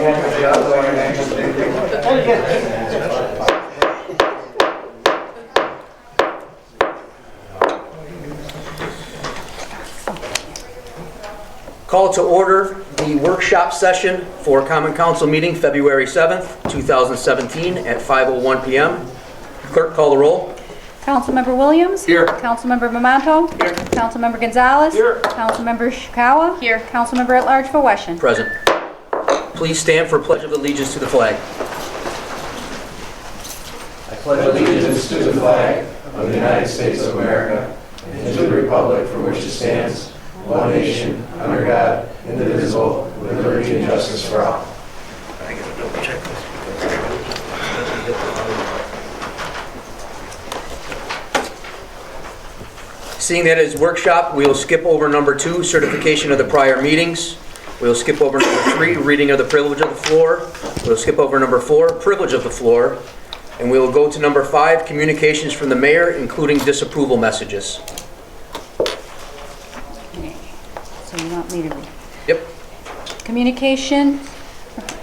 Call to order the workshop session for Common Council meeting February 7th, 2017 at 5:01 p.m. Clerk, call the roll. Councilmember Williams? Here. Councilmember Mamanto? Here. Councilmember Gonzalez? Here. Councilmember Shikawa? Here. Councilmember at Large Faweshin? Present. Please stand for Pledge of Allegiance to the flag. I pledge allegiance to the flag of the United States of America and to the republic for which it stands, one nation, under God, indivisible, with liberty and justice for all. I gotta double check this. Seeing that it's workshop, we will skip over number 2, certification of the prior meetings. We'll skip over number 3, reading of the privilege of the floor. We'll skip over number 4, privilege of the floor. And we will go to number 5, communications from the mayor, including disapproval messages. So you want me to read? Yep. Communication,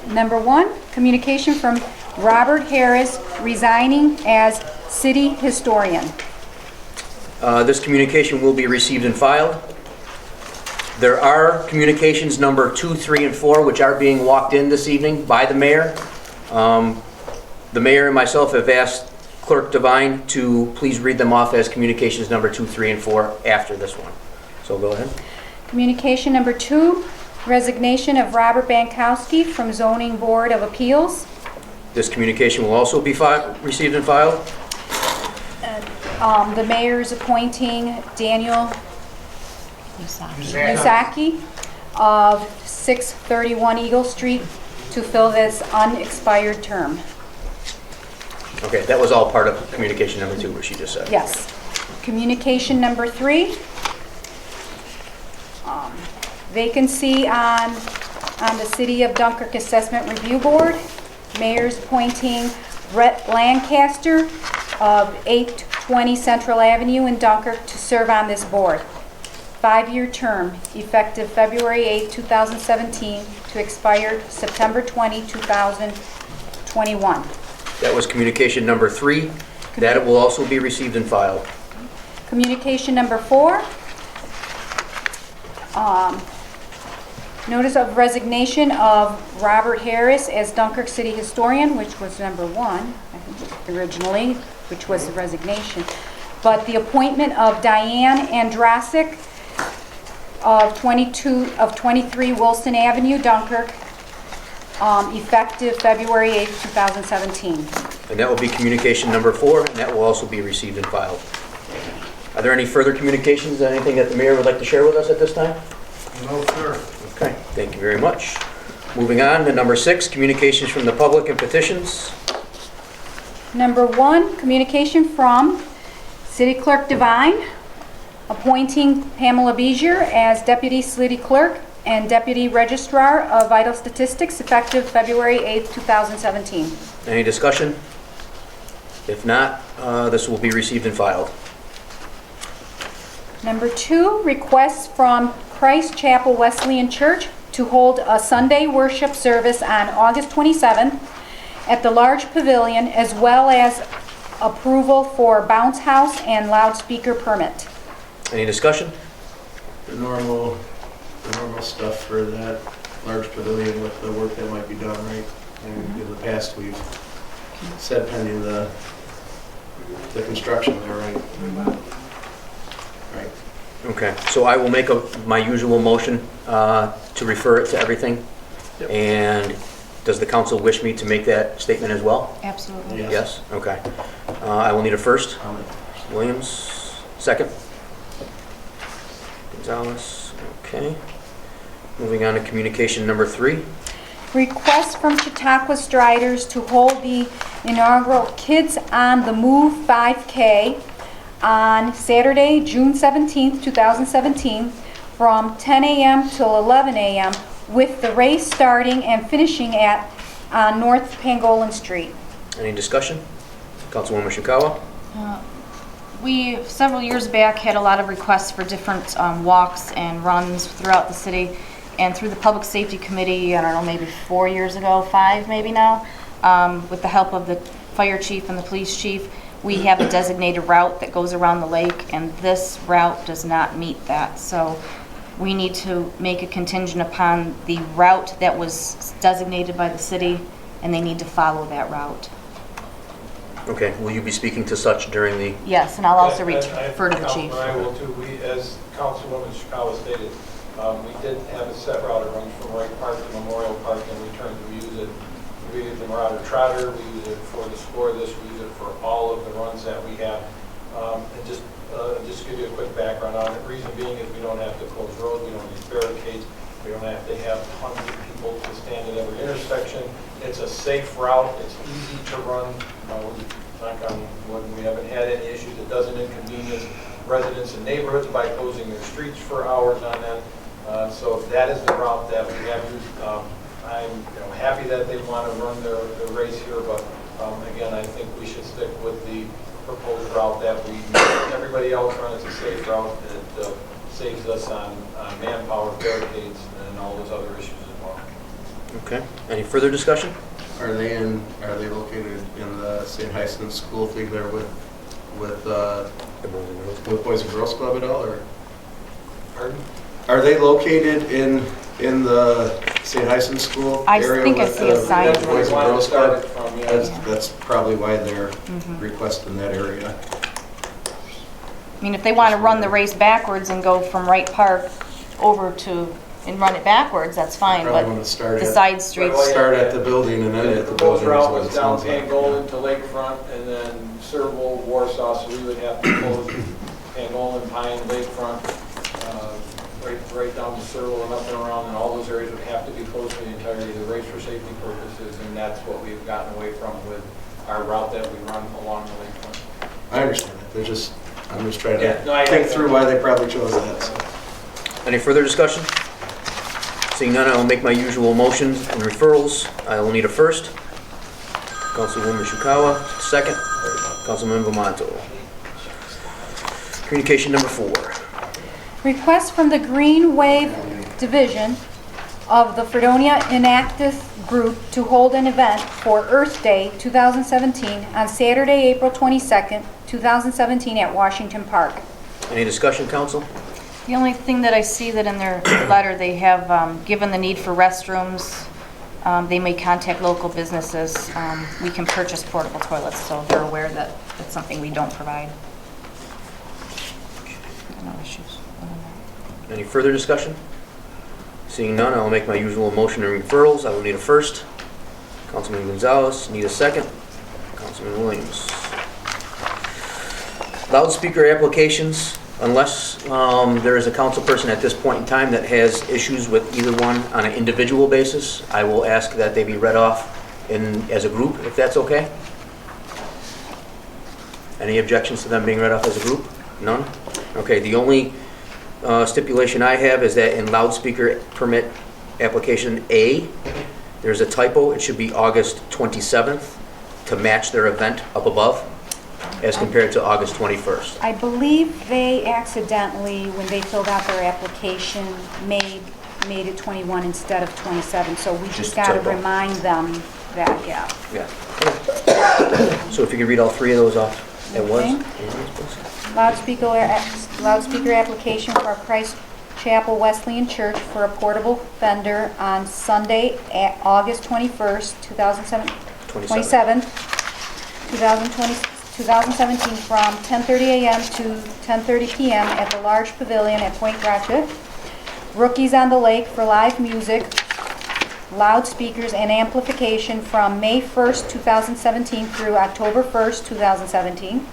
number 1, communication from Robert Harris resigning as city historian. This communication will be received and filed. There are communications number 2, 3, and 4, which are being walked in this evening by the mayor. The mayor and myself have asked Clerk Devine to please read them off as communications number 2, 3, and 4 after this one. So go ahead. Communication number 2, resignation of Robert Bankowski from Zoning Board of Appeals. This communication will also be received and filed. The mayor's appointing Daniel Usaki of 631 Eagle Street to fill this unexpired term. Okay, that was all part of communication number 2, what she just said. Yes. Communication number 3, vacancy on the City of Dunkirk Assessment Review Board. Mayor's appointing Brett Lancaster of 820 Central Avenue in Dunkirk to serve on this board. 5-year term, effective February 8, 2017, to expire September 20, 2021. That was communication number 3. That will also be received and filed. Communication number 4, notice of resignation of Robert Harris as Dunkirk City Historian, which was number 1, I think originally, which was the resignation. But the appointment of Diane Andrasik of 23 Wilson Avenue, Dunkirk, effective February 8, 2017. And that will be communication number 4, and that will also be received and filed. Are there any further communications, anything that the mayor would like to share with us at this time? No, sir. Okay, thank you very much. Moving on to number 6, communications from the public and petitions. Number 1, communication from City Clerk Devine, appointing Pamela Bezier as Deputy City Clerk and Deputy Registrar of Vital Statistics effective February 8, 2017. Any discussion? If not, this will be received and filed. Number 2, requests from Christ Chapel Wesleyan Church to hold a Sunday worship service on August 27th at the large pavilion, as well as approval for bounce house and loudspeaker permit. Any discussion? The normal stuff for that large pavilion with the work that might be done, right? And in the past, we've said pending the construction there, right? Right. Okay, so I will make my usual motion to refer it to everything. Yep. And does the council wish me to make that statement as well? Absolutely. Yes. Yes? Okay. I will need a first. Williams, second. Gonzalez, okay. Moving on to communication number 3. Request from Chautauqua Striders to hold the inaugural Kids on the Move 5K on Saturday, June 17th, 2017, from 10 a.m. till 11 a.m., with the race starting and finishing at North Pangolin Street. Any discussion? Councilwoman Shikawa? We, several years back, had a lot of requests for different walks and runs throughout the city, And through the Public Safety Committee, I don't know, maybe 4 years ago, 5 maybe now, with the help of the fire chief and the police chief, we have a designated route that goes around the lake, and this route does not meet that. So we need to make a contingent upon the route that was designated by the city, and they need to follow that route. Okay, will you be speaking to such during the, Yes, and I'll also And refer to the chief. I will too. We, as Councilwoman Chicago stated, we did have a set route that runs from Wright Park to Memorial Park, and we turned to use it. We use the Marauder Trotter, we use it for the score this, we use it for all of the runs that we have. And just to give you a quick background on it, reason being is we don't have to close roads, we don't need barricades, we don't have to have hundreds of people to stand at every intersection. It's a safe route, it's easy to run. Knock on wood, we haven't had any issues. It doesn't inconvenience residents and neighborhoods by closing their streets for hours on end. So that is the route that we have used. I'm happy that they want to run their race here, but again, I think we should stick with the proposed route that we everybody else run. It's a safe route. It saves us on manpower, barricades, and all those other issues as well. okay, any further discussion? Are they located in the St. Hyson's school thing there with Boys and Girls Club at all, or? Pardon? Are they located in the St. Hyson's school I area? think I with see a the sign. Boys and Girls Club? From, yeah. That's probably why they're requesting that area. I mean, if they want to run the race backwards and go from Wright Park over to, and run it backwards, that's fine, Probably but want to start the at, side streets, start at the building and end at the building. proposed route was down Pangolin to Lakefront, and then Serval, Warsaw, so we would have to close Pangolin, Pine, Lakefront, right down to Serval and up and around, and all those areas would have to be closed for the entirety of the race for safety purposes, and that's what we've gotten away from with our route that we run along the lakefront. I understand that. I'm just trying Yeah, no, I- to think through why they probably chose that. So. Any further discussion? Seeing none, I will make my usual motions and referrals. I will need a first. Councilwoman Shukawa, second. Councilman Vermonto. Communication number 4. Request from the Green Wave Division of the Fredonia Enactus Group to hold an event for Earth Day 2017 on Saturday, April 22nd, 2017 at Washington Park. Any discussion, council? the only thing that I see that in their letter, they have, given the need for restrooms, they may contact local businesses. We can purchase portable toilets, so they're aware that it's something we don't provide. No issues. Any further discussion? Seeing none, I will make my usual motion and referrals. I will need a first. Councilman Gonzalez, need a second. Councilman Williams. Loudspeaker applications, unless there is a council person at this point in time that has issues with either one on an individual basis, I will ask that they be read off as a group, if that's okay. Any objections to them being read off as a group? None? Okay, the only stipulation I have is that in loudspeaker permit application A, there's a typo. It should be August 27th to match their event up above as compared to August 21st. I believe they accidentally, when they filled out their application, made it 21 instead of 27, so we Just just a got to typo. remind them that, yeah. Yeah. So if you could read all three of those off at once. Loudspeaker application for Christ Chapel Wesleyan Church for a portable vendor on Sunday, at August 21st, 2017 from 10:30 a.m. to 10:30 p.m. at the large pavilion at Point Gratiot. Rookies on the Lake for live music, loudspeakers and amplification from May 1st, 2017 through October 1st, 2017.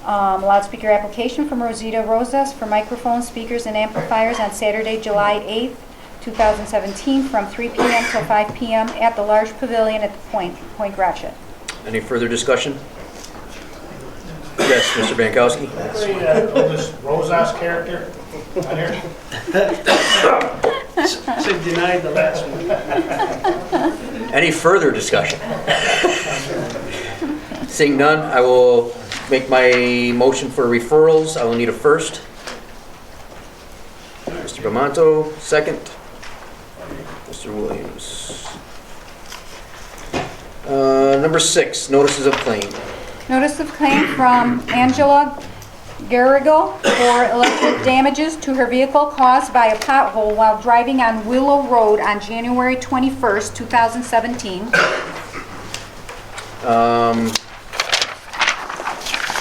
Loudspeaker application from Rosita Rosas for microphones, speakers, and amplifiers on Saturday, July 8th, 2017 from 3 p.m. till 5 p.m. at the large pavilion at the Point Gratiot. Any further discussion? Yes, Mr. Bankowski. This Rosas character on here? So denied the last one. Any further discussion? Seeing none, I will make my motion for referrals. I will need a first. Mr. Bamonto, second. Number 6, notices of claim. Notice of claim from Angela Garrigal for alleged damages to her vehicle caused by a pothole while driving on Willow Road on January 21st, 2017.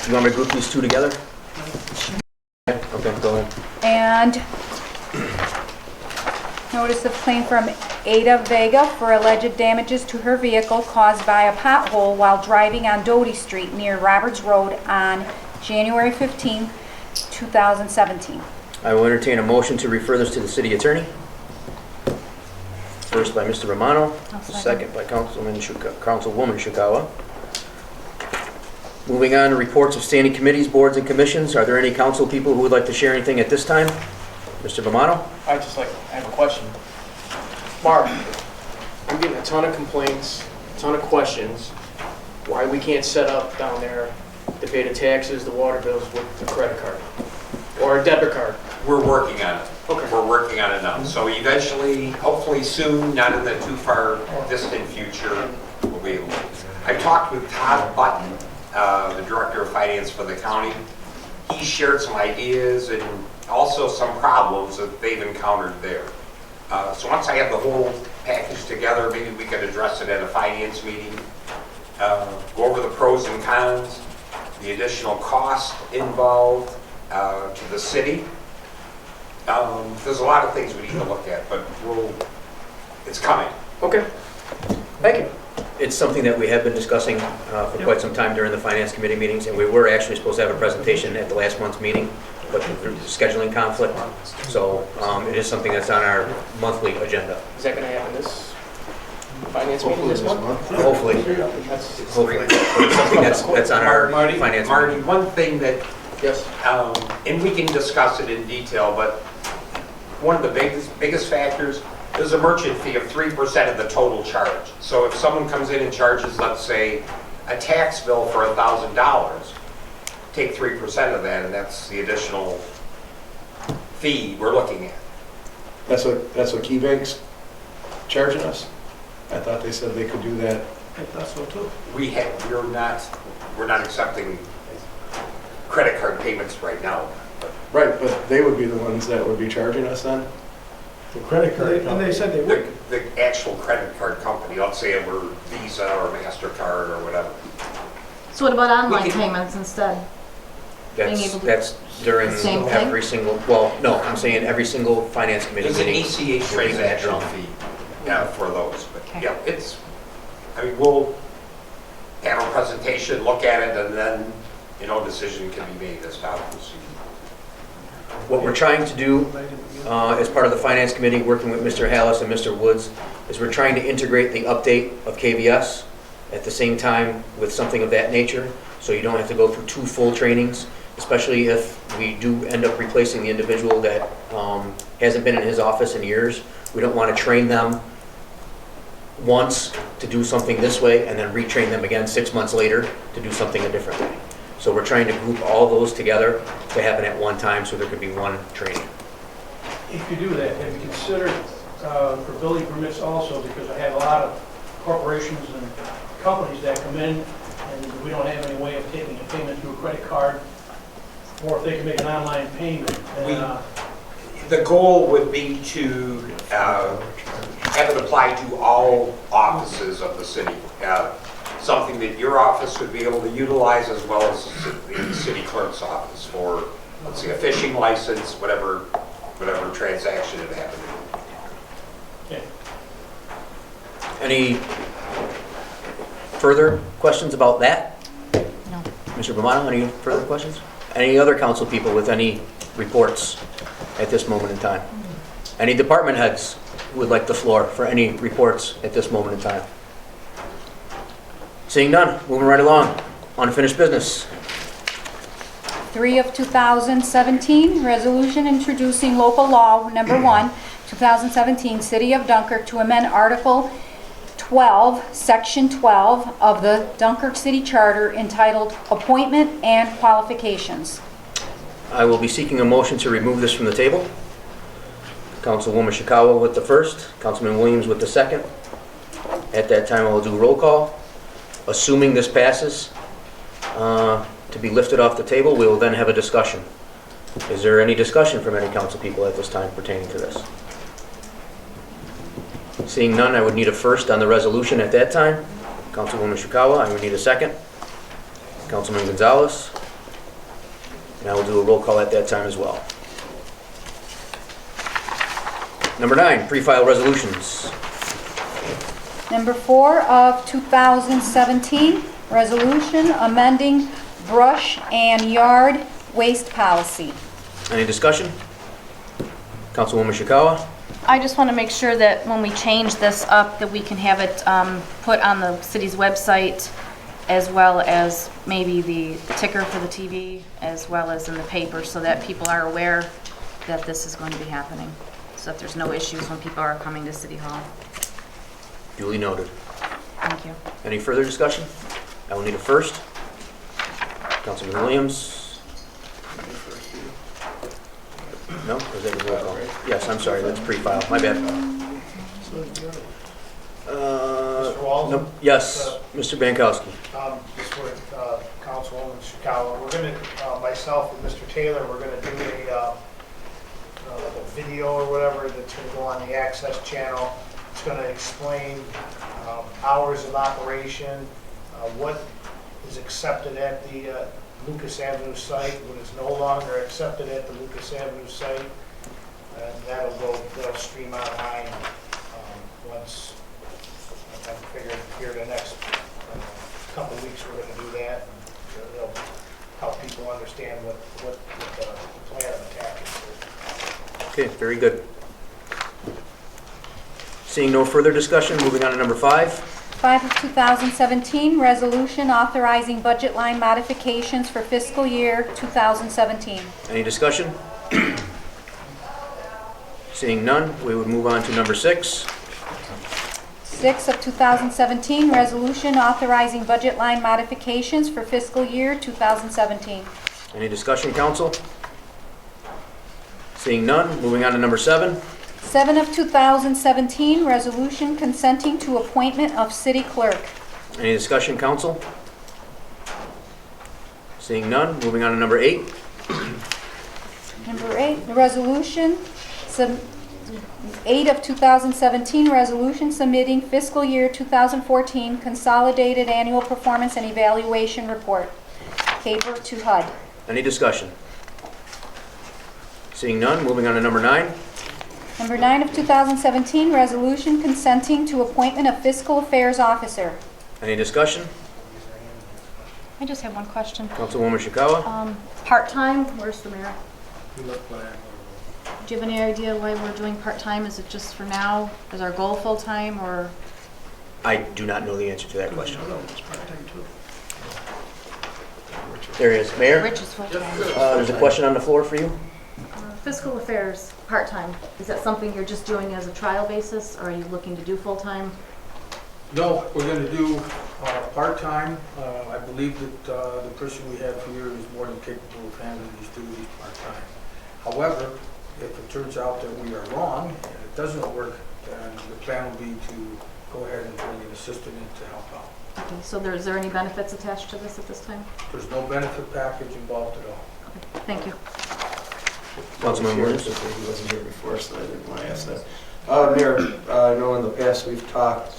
You want me to group these two together? Okay, go ahead. And notice of claim from Ada Vega for alleged damages to her vehicle caused by a pothole while driving on Doty Street near Roberts Road on January 15, 2017. I will entertain a motion to refer this to the city attorney. First by Mr. Romano, second by Councilwoman Shukawa. Moving on to reports of standing committees, boards, and commissions. Are there any council people who would like to share anything at this time? Mr. Romano? I have a question. Mark, I'm getting a ton of complaints, a ton of questions, why we can't set up down there to pay the taxes, the water bills with the credit card or a debit card. We're working on it. Okay. We're working on it now. So eventually, hopefully soon, not in the too far distant future, we'll be able to. I talked with Todd Button, the Director of Finance for the county. He shared some ideas and also some problems that they've encountered there. So once I have the whole package together, maybe we could address it at a finance meeting, go over the pros and cons, the additional cost involved to the city. There's a lot of things we need to look at, but it's coming. Okay. Thank you. It's something that we have been discussing for quite some time during the finance committee meetings, and we were actually supposed to have a presentation at the last month's meeting, but through the scheduling conflict. So it is something that's on our monthly agenda. Is that going to happen this finance meeting this month? Hopefully. Hopefully. But it's something that's on our finance Marty, meeting. one thing that, Yes. and we can discuss it in detail, but one of the biggest factors is a merchant fee of 3% of the total charge. So if someone comes in and charges, let's say, a tax bill for $1,000, take 3% of that, and that's the additional fee we're looking at. That's what Key Bank's charging us? I thought they said they could do that. I thought so too. We're not accepting credit card payments right now. Right, but they would be the ones that would be charging us then? The credit card. And they said they would. The actual credit card company, let's say it were Visa or MasterCard or whatever. So what about online We can- payments instead? Being able to- That's during Same thing? every single, well, no, I'm saying every single finance committee There's an meeting. ACH transaction fee for those, but Okay. yeah, we'll have a presentation, look at it, and then, decision can be made as to how to proceed. What we're trying to do as part of the finance committee, working with Mr. Hallis and Mr. Woods, is we're trying to integrate the update of KVS at the same time with something of that nature, so you don't have to go through 2 full trainings, especially if we do end up replacing the individual that hasn't been in his office in years. We don't want to train them once to do something this way and then retrain them again 6 months later to do something a different way. So we're trying to group all those together to happen at one time so there could be one training. If you do that, have you considered for building permits also, because I have a lot of corporations and companies that come in and we don't have any way of taking a payment through a credit card, or if they can make an online payment. The goal would be to have it apply to all offices of the city. Something that your office would be able to utilize as well as the city clerk's office for, let's say, a fishing license, whatever transaction it happened to be. Okay. Any further questions about that? No. Mr. Romano, any further questions? Any other council people with any reports at this moment in time? Any department heads who would like the floor for any reports at this moment in time? Seeing none, moving right along. Unfinished business. 3 of 2017, resolution introducing local law number 1, 2017, City of Dunkirk to amend Article 12, Section 12 of the Dunkirk City Charter entitled Appointment and Qualifications. I will be seeking a motion to remove this from the table. Councilwoman Shukawa with the first, Councilman Williams with the second. At that time, I will do roll call. Assuming this passes, to be lifted off the table, we will then have a discussion. Is there any discussion from any council people at this time pertaining to this? Seeing none, I would need a first on the resolution at that time. Councilwoman Shikawa, I would need a second. Councilman Gonzalez. And I will do a roll call at that time as well. Number 9, pre-file resolutions. Number 4 of 2017, resolution amending brush and yard waste policy. Any discussion? Councilwoman Shikawa? I just want to make sure that when we change this up, that we can have it put on the city's website, as well as maybe the ticker for the TV, as well as in the paper, so that people are aware that this is going to be happening, so that there's no issues when people are coming to City Hall. Duly noted. Thank you. Any further discussion? I will need a first. Councilman Williams? No? Or is that a roll call? Yes, I'm sorry, that's pre-file. My bad. Mr. Walden? No, yes, Mr. Bankowski. Just with Councilwoman Shikawa, we're going to, myself and Mr. Taylor, we're going to do like a video or whatever that's going to go on the Access channel. It's going to explain hours of operation, what is accepted at the Lucas Avenue site, what is no longer accepted at the Lucas Avenue site, and that'll stream online once. I figured here the next couple of weeks we're going to do that, and it'll help people understand what the plan of attack is. Okay, very good. Seeing no further discussion, moving on to number 5. 5 of 2017, resolution authorizing budget line modifications for fiscal year 2017. Any discussion? Seeing none, we would move on to number 6. 6 of 2017, resolution authorizing budget line modifications for fiscal year 2017. Any discussion, council? Seeing none, moving on to number 7. 7 of 2017, resolution consenting to appointment of city clerk. Any discussion, council? Seeing none, moving on to number 8. Number 8, the resolution, 8 of 2017, resolution submitting fiscal year 2014 consolidated annual performance and evaluation report, paper to HUD. Any discussion? Seeing none, moving on to number 9. Number 9 of 2017, resolution consenting to appointment of fiscal affairs officer. Any discussion? I just have one question. Councilwoman Shikawa? Part-time, where's the mayor? Do you have any idea why we're doing part-time? Is it just for now? Is our goal full-time, or? I do not know the answer to that question. There he is. Mayor? Rich is full-time. There's a question on the floor for you. Fiscal affairs, part-time. Is that something you're just doing as a trial basis, or are you looking to do full-time? No, we're going to do part-time. I believe that the person we have here is more than capable of handling these duties part-time. However, if it turns out that we are wrong and it doesn't work, then the plan will be to go ahead and bring an assistant in to help out. Okay, so is there any benefits attached to this at this time? There's no benefit package involved at all. Okay, thank you. Councilman Williams? He wasn't here before, so I didn't want to ask that. Mayor, I know in the past we've talked,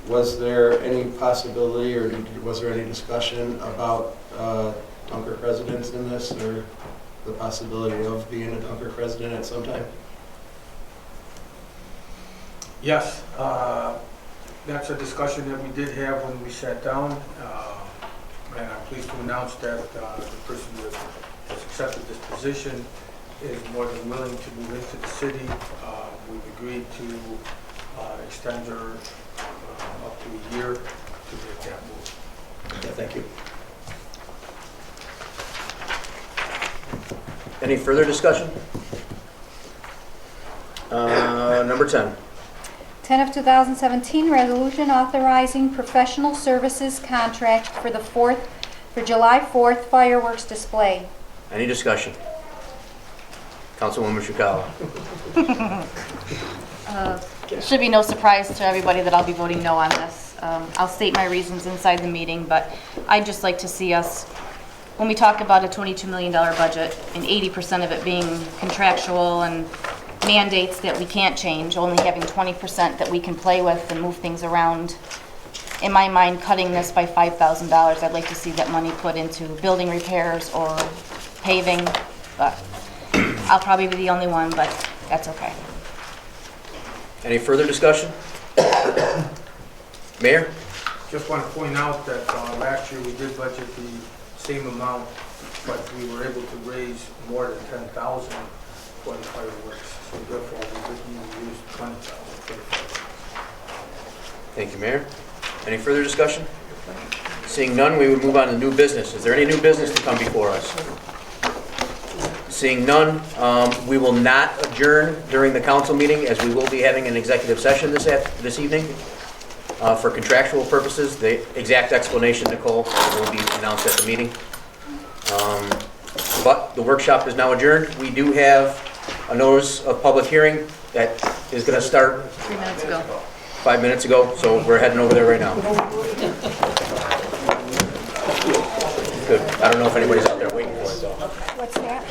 was there any possibility or was there any discussion about Dunkirk residents in this, or the possibility of being a Dunkirk resident at some time? Yes, that's a discussion that we did have when we sat down, and I'm pleased to announce that the person that has accepted this position is more than willing to move into the city. We've agreed to extend her up to a year to make that move. Okay, thank you. Any further discussion? Number 10. 10 of 2017, resolution authorizing professional services contract for July 4th fireworks display. Any discussion? Councilwoman Shikawa? Should be no surprise to everybody that I'll be voting no on this. I'll state my reasons inside the meeting, but I'd just like to see us, when we talk about a $22 million budget and 80% of it being contractual and mandates that we can't change, only having 20% that we can play with and move things around. In my mind, cutting this by $5,000, I'd like to see that money put into building repairs or paving, but I'll probably be the only one, but that's okay. Any further discussion? Mayor? Just want to point out that last year we did budget the same amount, but we were able to raise more than 10,000 for the fireworks. So therefore, we didn't use 20,000 for the fireworks. Thank you, Mayor. Any further discussion? Seeing none, we would move on to new business. Is there any new business to come before us? Seeing none, we will not adjourn during the council meeting, as we will be having an executive session this evening for contractual purposes. The exact explanation, Nicole, will be announced at the meeting. But the workshop is now adjourned. We do have a notice of public hearing that is going to start 3 minutes ago. 5 minutes ago, so we're heading over there right now. Good. I don't know if anybody's out there waiting for it, though. What's that?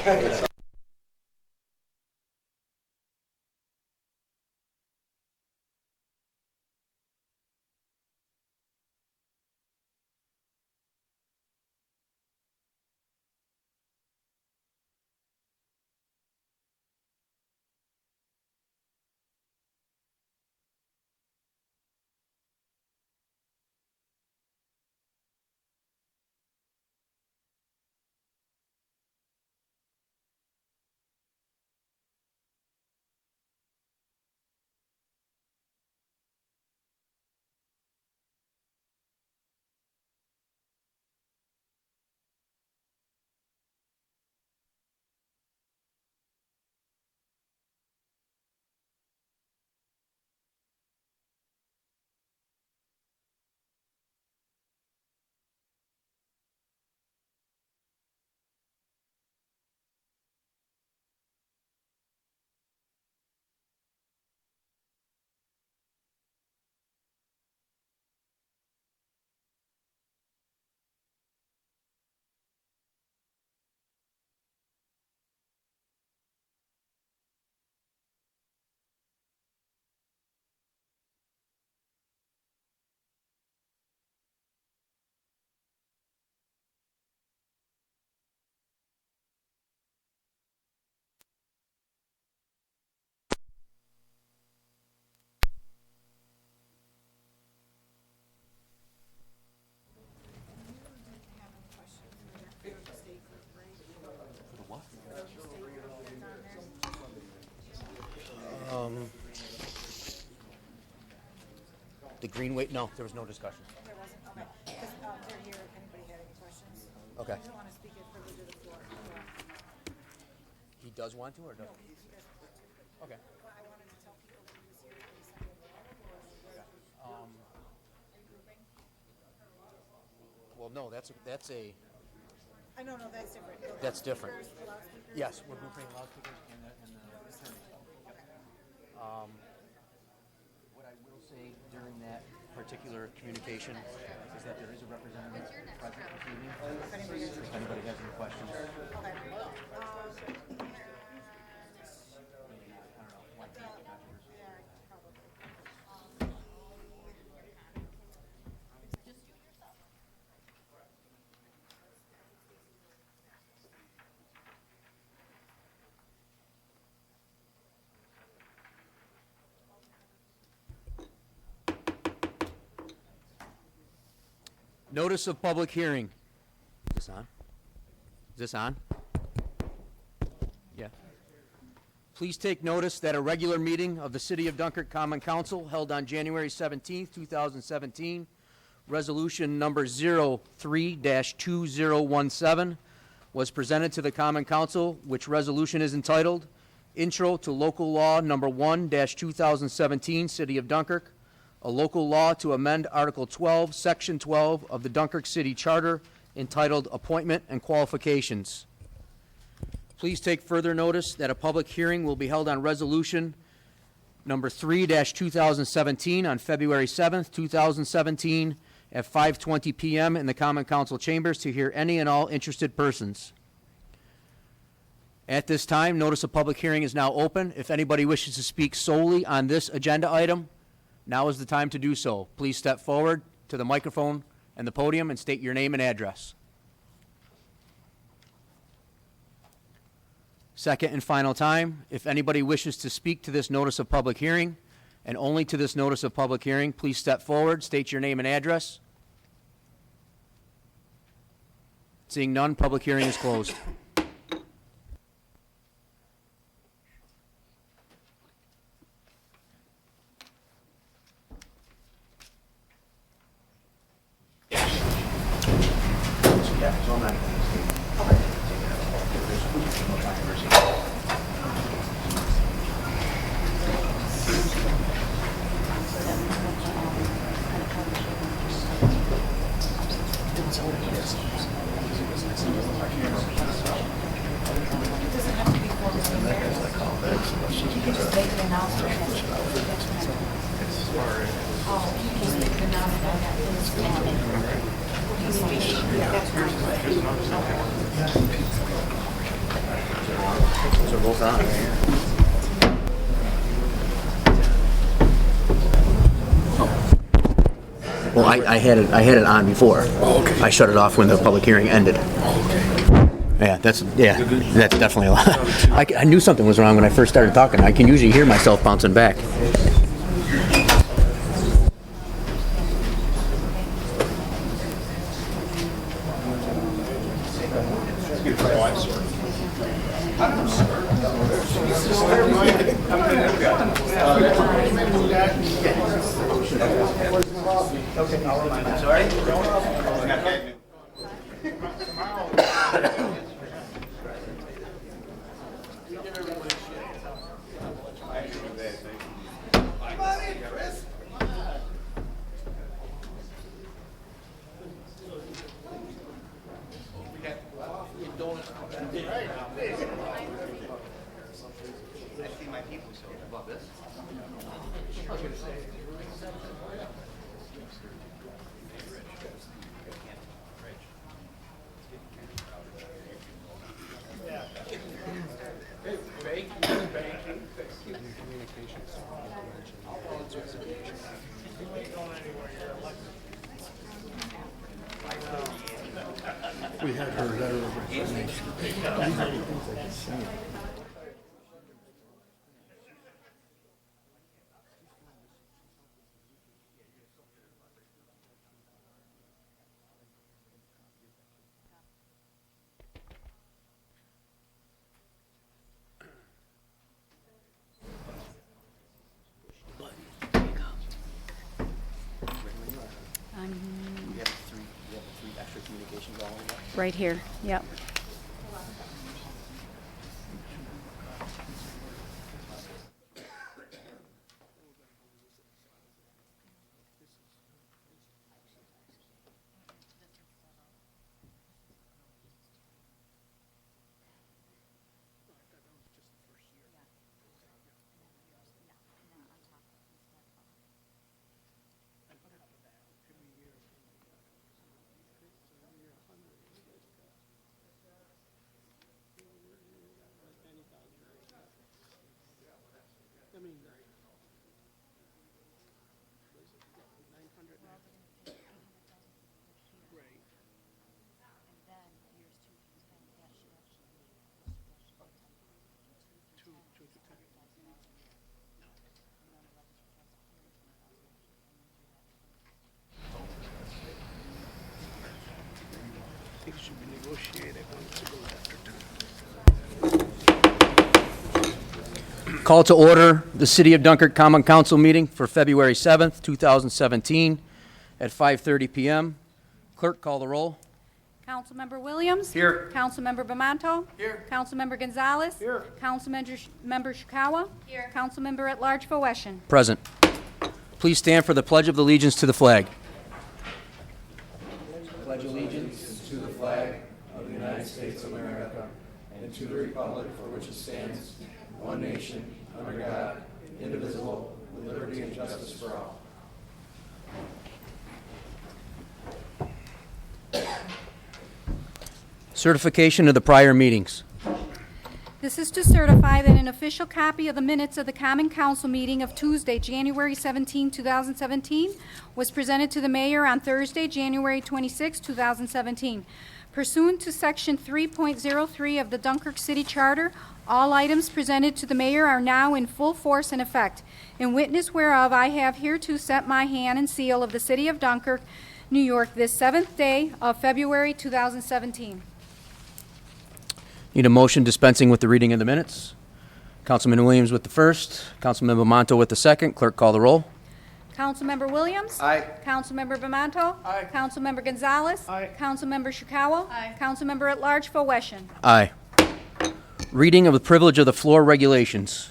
The Greenway, no, there was no discussion. There wasn't, okay. Because they're here if anybody had any questions. Okay. I don't want to speak it further to the floor. He does want to, or doesn't? Okay. Well, I wanted to tell people that he was here. He sent me a letter. Well, no, that's a. I know, no, that's different. No, That's different. loudspeakers, loudspeakers. Yes, we're grouping loudspeakers and the What I will say during that particular communication is that there is a representative present this evening. If anybody has any questions. Notice of public hearing. Is this on? Is this on? Yeah. Please take notice that a regular meeting of the City of Dunkirk Common Council held on January 17th, 2017, resolution number 03-2017, was presented to the Common Council, which resolution is entitled Intro to Local Law Number 1-2017, City of Dunkirk, a local law to amend Article 12, Section 12 of the Dunkirk City Charter entitled Appointment and Qualifications. Please take further notice that a public hearing will be held on resolution number 3-2017 on February 7th, 2017 at 5:20 PM in the Common Council chambers to hear any and all interested persons. At this time, notice of public hearing is now open. If anybody wishes to speak solely on this agenda item, now is the time to do so. Please step forward to the microphone and the podium and state your name and address. Second and final time, if anybody wishes to speak to this notice of public hearing, and only to this notice of public hearing, please step forward, state your name and address. Seeing none, public hearing is closed. Well, I had it on before. Oh, okay. I shut it off when the public hearing ended. Oh, okay. That's definitely a lot. I knew something was wrong when I first started talking. I can usually hear myself bouncing back. We had her letter of resignation. Right here, yep. Call to order the City of Dunkirk Common Council meeting for February 7th, 2017 at 5:30 PM. Clerk, call the roll. Councilmember Williams? Here. Councilmember Bamanto? Here. Councilmember Gonzalez? Here. Councilmember Shikawa? Here. Councilmember at Large Faweshin? Present. Please stand for the Pledge of Allegiance to the flag. Pledge allegiance to the flag of the United States of America and to the republic for which it stands, one nation, under God, indivisible, with liberty and justice for all. Certification of the prior meetings. This is to certify that an official copy of the minutes of the Common Council meeting of Tuesday, January 17, 2017, was presented to the mayor on Thursday, January 26, 2017. Pursuant to Section 3.03 of the Dunkirk City Charter, all items presented to the mayor are now in full force and effect. In witness whereof, I have hereto set my hand and seal of the City of Dunkirk, New York, this 7th day of February 2017. Need a motion dispensing with the reading of the minutes. Councilman Williams with the first, Councilmember Monto with the second. Clerk, call the roll. Councilmember Williams? Aye. Councilmember Bamanto? Aye. Councilmember Gonzalez? Aye. Councilmember Chikawa? Aye. Councilmember at Large Faweshin? Aye. Reading of the privilege of the floor regulations.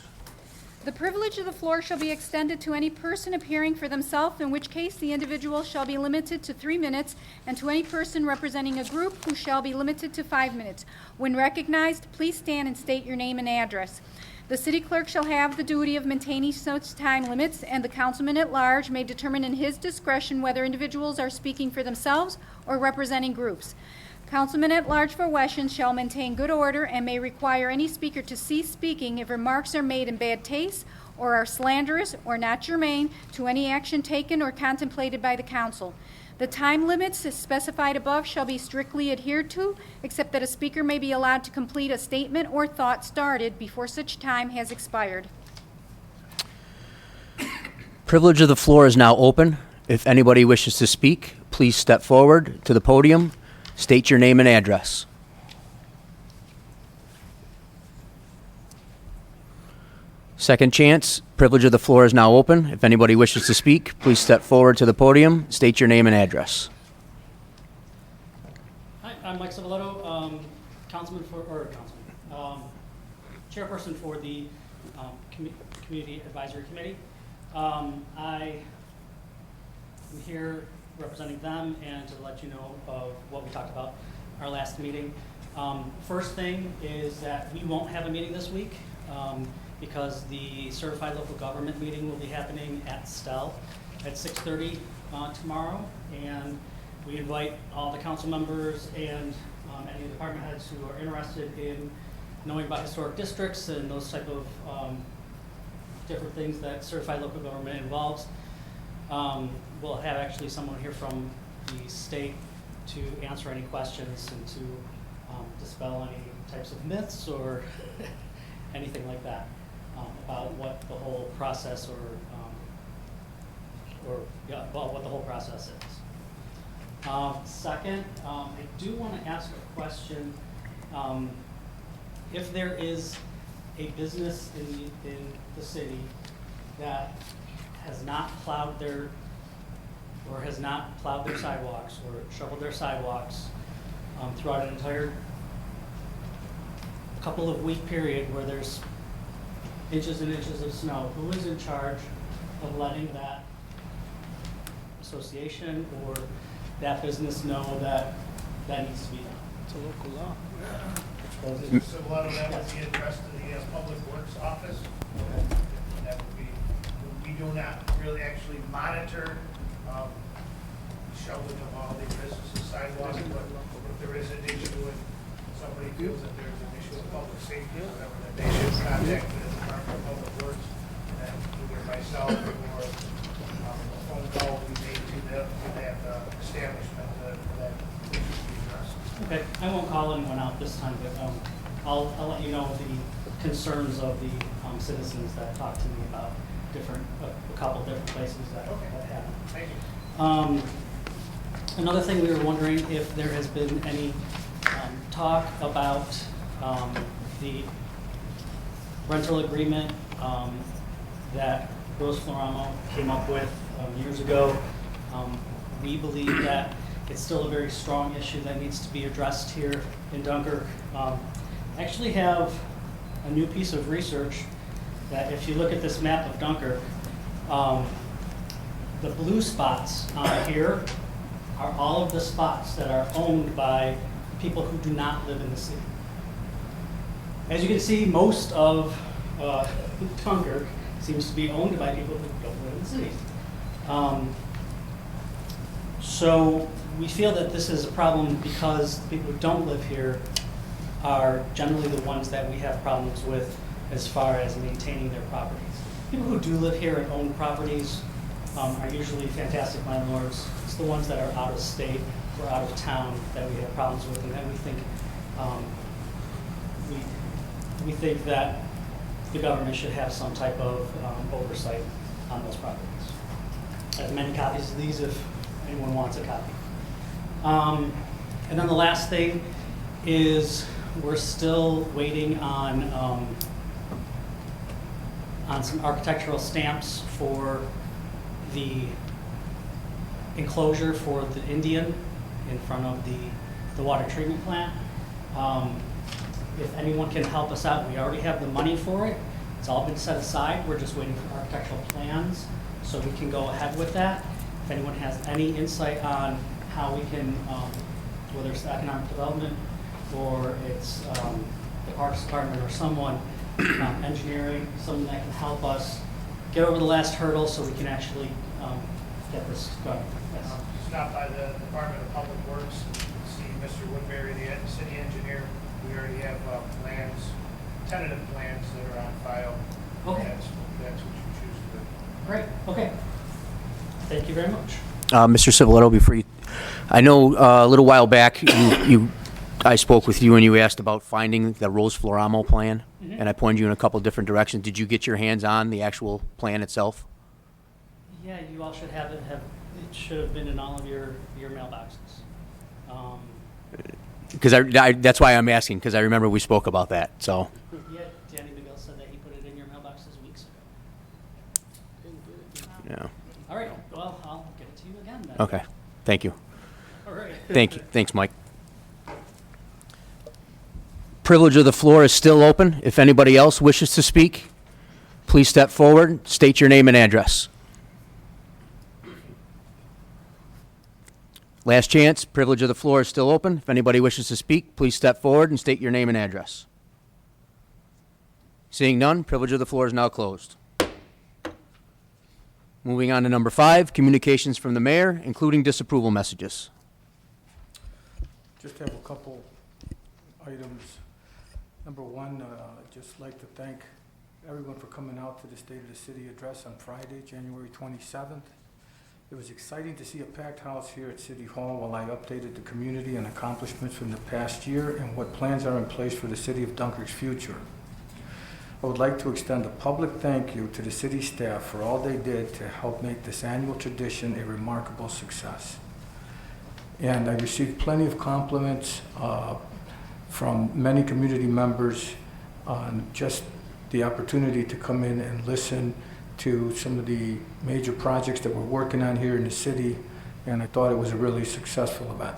The privilege of the floor shall be extended to any person appearing for themselves, in which case the individual shall be limited to 3 minutes, and to any person representing a group who shall be limited to 5 minutes. When recognized, please stand and state your name and address. The city clerk shall have the duty of maintaining such time limits, and the councilman at large may determine in his discretion whether individuals are speaking for themselves or representing groups. Councilman at large for Weston shall maintain good order and may require any speaker to cease speaking if remarks are made in bad taste or are slanderous or not germane to any action taken or contemplated by the council. The time limits specified above shall be strictly adhered to, except that a speaker may be allowed to complete a statement or thought started before such time has expired. Privilege of the floor is now open. If anybody wishes to speak, please step forward to the podium, state your name and address. Second chance, privilege of the floor is now open. If anybody wishes to speak, please step forward to the podium, state your name and address. Hi, I'm Mike Civiletto, chairperson for the Community Advisory Committee. I am here representing them and to let you know of what we talked about our last meeting. First thing is that we won't have a meeting this week because the certified local government meeting will be happening at Stell at 6:30 tomorrow, and we invite all the council members and any department heads who are interested in knowing about historic districts and those type of different things that certified local government involves. We'll have actually someone here from the state to answer any questions and to dispel any types of myths or anything like that about what the whole process what the whole process is. Second, I do want to ask a question. If there is a business in the city that has not plowed their sidewalks or shoveled their sidewalks throughout an entire couple of week period where there's inches and inches of snow, who is in charge of letting that association or that business know that that needs to be done? It's a local law. So a lot of that would be addressed to the Public Works Office. That would be, we do not really actually monitor shoveling of all the businesses sidewalks, but if there is an issue and somebody feels that there's an issue of public safety or whatever, that they should contact the Department of Public Works, and then either myself or a phone call will be made to that establishment for that issue to be addressed. Okay, I won't call anyone out this time, but I'll let you know the concerns of the citizens that talk to me about a couple different places that happen. Thank you. Another thing, we were wondering if there has been any talk about the rental agreement that Rose Floramo came up with years ago. We believe that it's still a very strong issue that needs to be addressed here in Dunkirk. I actually have a new piece of research that if you look at this map of Dunkirk, the blue spots on here are all of the spots that are owned by people who do not live in the city. As you can see, most of Dunkirk, seems to be owned by people who don't live in the city. So we feel that this is a problem because the people who don't live here are generally the ones that we have problems with as far as maintaining their properties. People who do live here and own properties are usually fantastic landlords. It's the ones that are out of state or out of town that we have problems with, and then we think we think that the government should have some type of oversight on those properties. I have many copies of these if anyone wants a copy. And then the last thing is we're still waiting on some architectural stamps for the enclosure for the Indian in front of the water treatment plant. If anyone can help us out, we already have the money for it. It's all been set aside. We're just waiting for architectural plans so we can go ahead with that. If anyone has any insight on how we can, whether it's economic development or it's the Parks Department or someone, engineering, someone that can help us get over the last hurdle so we can actually get this going. Yes. Stop by the Department of Public Works, see Mr. Woodbury, the city engineer. We already have plans, tentative plans that are on file. Okay. That's what you choose to do. Great, okay. Thank you very much. Mr. Civiletto, before you, I know a little while back, I spoke with you and you asked about finding the Rose Floramo plan, and I pointed you in a couple different directions. Did you get your hands on the actual plan itself? Yeah, you all should have it. It should have been in all of your mailboxes. Because that's why I'm asking, because I remember we spoke about that. So. Yeah, Danny McGill said that he put it in your mailboxes weeks ago. Yeah. All right. Well, I'll get it to you again then. Okay. Thank you. All right. Thank you. Thanks, Mike. Privilege of the floor is still open. If anybody else wishes to speak, please step forward, state your name and address. Last chance, privilege of the floor is still open. If anybody wishes to speak, please step forward and state your name and address. Seeing none, privilege of the floor is now closed. Moving on to number 5, communications from the mayor, including disapproval messages. Just have a couple items. Number one, I'd just like to thank everyone for coming out to the State of the City address on Friday, January 27th. It was exciting to see a packed house here at City Hall while I updated the community on accomplishments from the past year and what plans are in place for the City of Dunkirk's future. I would like to extend a public thank you to the city staff for all they did to help make this annual tradition a remarkable success. And I received plenty of compliments from many community members on just the opportunity to come in and listen to some of the major projects that we're working on here in the city, and I thought it was a really successful event.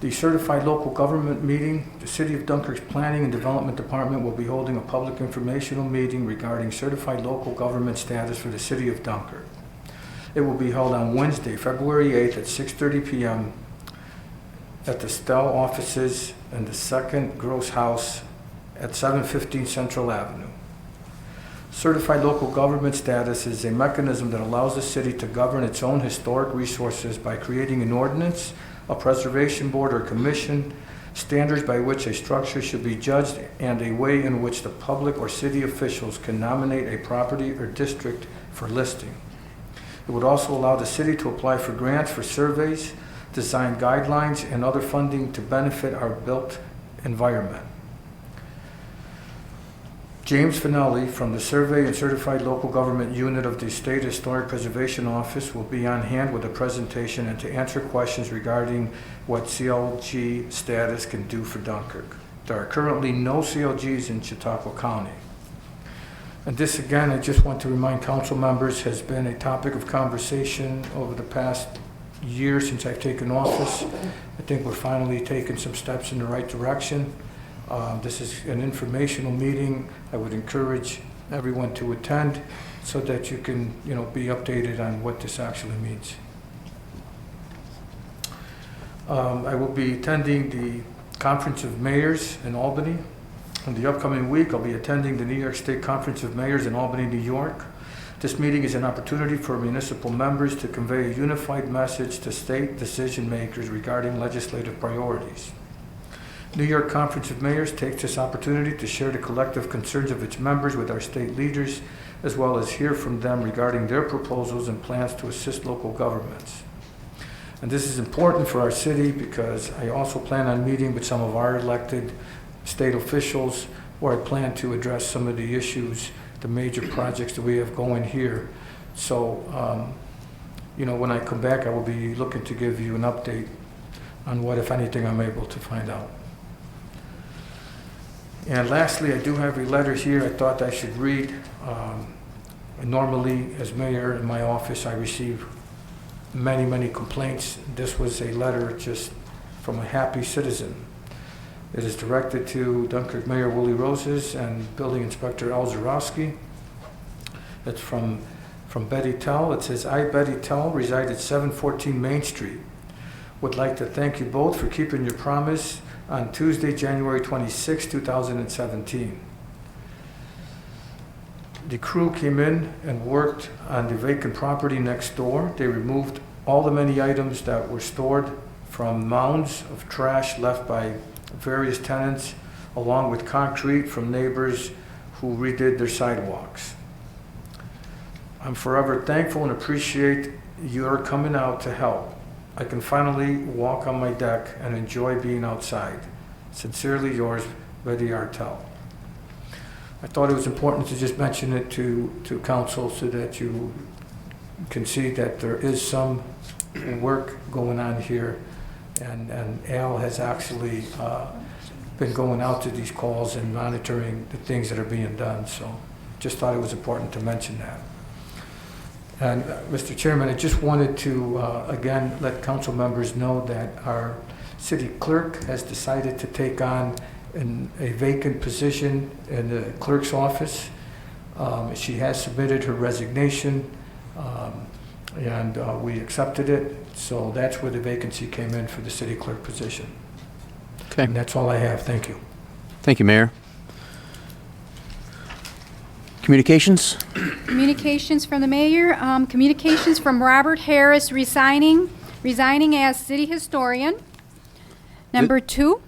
The Certified Local Government Meeting, the City of Dunkirk's Planning and Development Department will be holding a public informational meeting regarding certified local government status for the City of Dunkirk. It will be held on Wednesday, February 8th at 6:30 p.m. at the Stell offices in the 2nd Gross House at 715 Central Avenue. Certified local government status is a mechanism that allows the city to govern its own historic resources by creating an ordinance, a preservation board or commission, standards by which a structure should be judged, and a way in which the public or city officials can nominate a property or district for listing. It would also allow the city to apply for grants for surveys, design guidelines, and other funding to benefit our built environment. James Finelli from the Survey and Certified Local Government Unit of the State Historic Preservation Office will be on hand with a presentation and to answer questions regarding what CLG status can do for Dunkirk. There are currently no CLGs in Chautauqua County. And this, again, I just want to remind council members, has been a topic of conversation over the past year since I've taken office. I think we're finally taking some steps in the right direction. This is an informational meeting. I would encourage everyone to attend so that you can, be updated on what this actually means. I will be attending the Conference of Mayors in Albany In the upcoming week, I'll be attending the New York State Conference of Mayors in Albany, New York. This meeting is an opportunity for municipal members to convey a unified message to state decision makers regarding legislative priorities. New York Conference of Mayors takes this opportunity to share the collective concerns of its members with our state leaders, as well as hear from them regarding their proposals and plans to assist local governments. And this is important for our city because I also plan on meeting with some of our elected state officials where I plan to address some of the issues, the major projects that we have going here. So, when I come back, I will be looking to give you an update on what, if anything, I'm able to find out. And lastly, I do have a letter here I thought I should read. Normally, as mayor in my office, I receive many, many complaints. This was a letter just from a happy citizen. It is directed to Dunkirk Mayor Willie Roses and Building Inspector Al Zarowski. It's from Betty Tell. It says, I, Betty Tell, reside at 714 Main Street. Would like to thank you both for keeping your promise on Tuesday, January 26, 2017. The crew came in and worked on the vacant property next door. They removed all the many items that were stored from mounds of trash left by various tenants, along with concrete from neighbors who redid their sidewalks. I'm forever thankful and appreciate your coming out to help. I can finally walk on my deck and enjoy being outside. Sincerely yours, Betty Artell. I thought it was important to just mention it to council so that you can see that there is some work going on here. And Al has actually been going out to these calls and monitoring the things that are being done. So just thought it was important to mention that. And Mr. Chairman, I just wanted to, again, let council members know that our city clerk has decided to take on a vacant position in the clerk's office. She has submitted her resignation, and we accepted it. So that's where the vacancy came in for the city clerk position. Okay. And that's all I have. Thank you. Thank you, Mayor. Communications? Communications from the mayor. Communications from Robert Harris resigning as city historian. Number 2.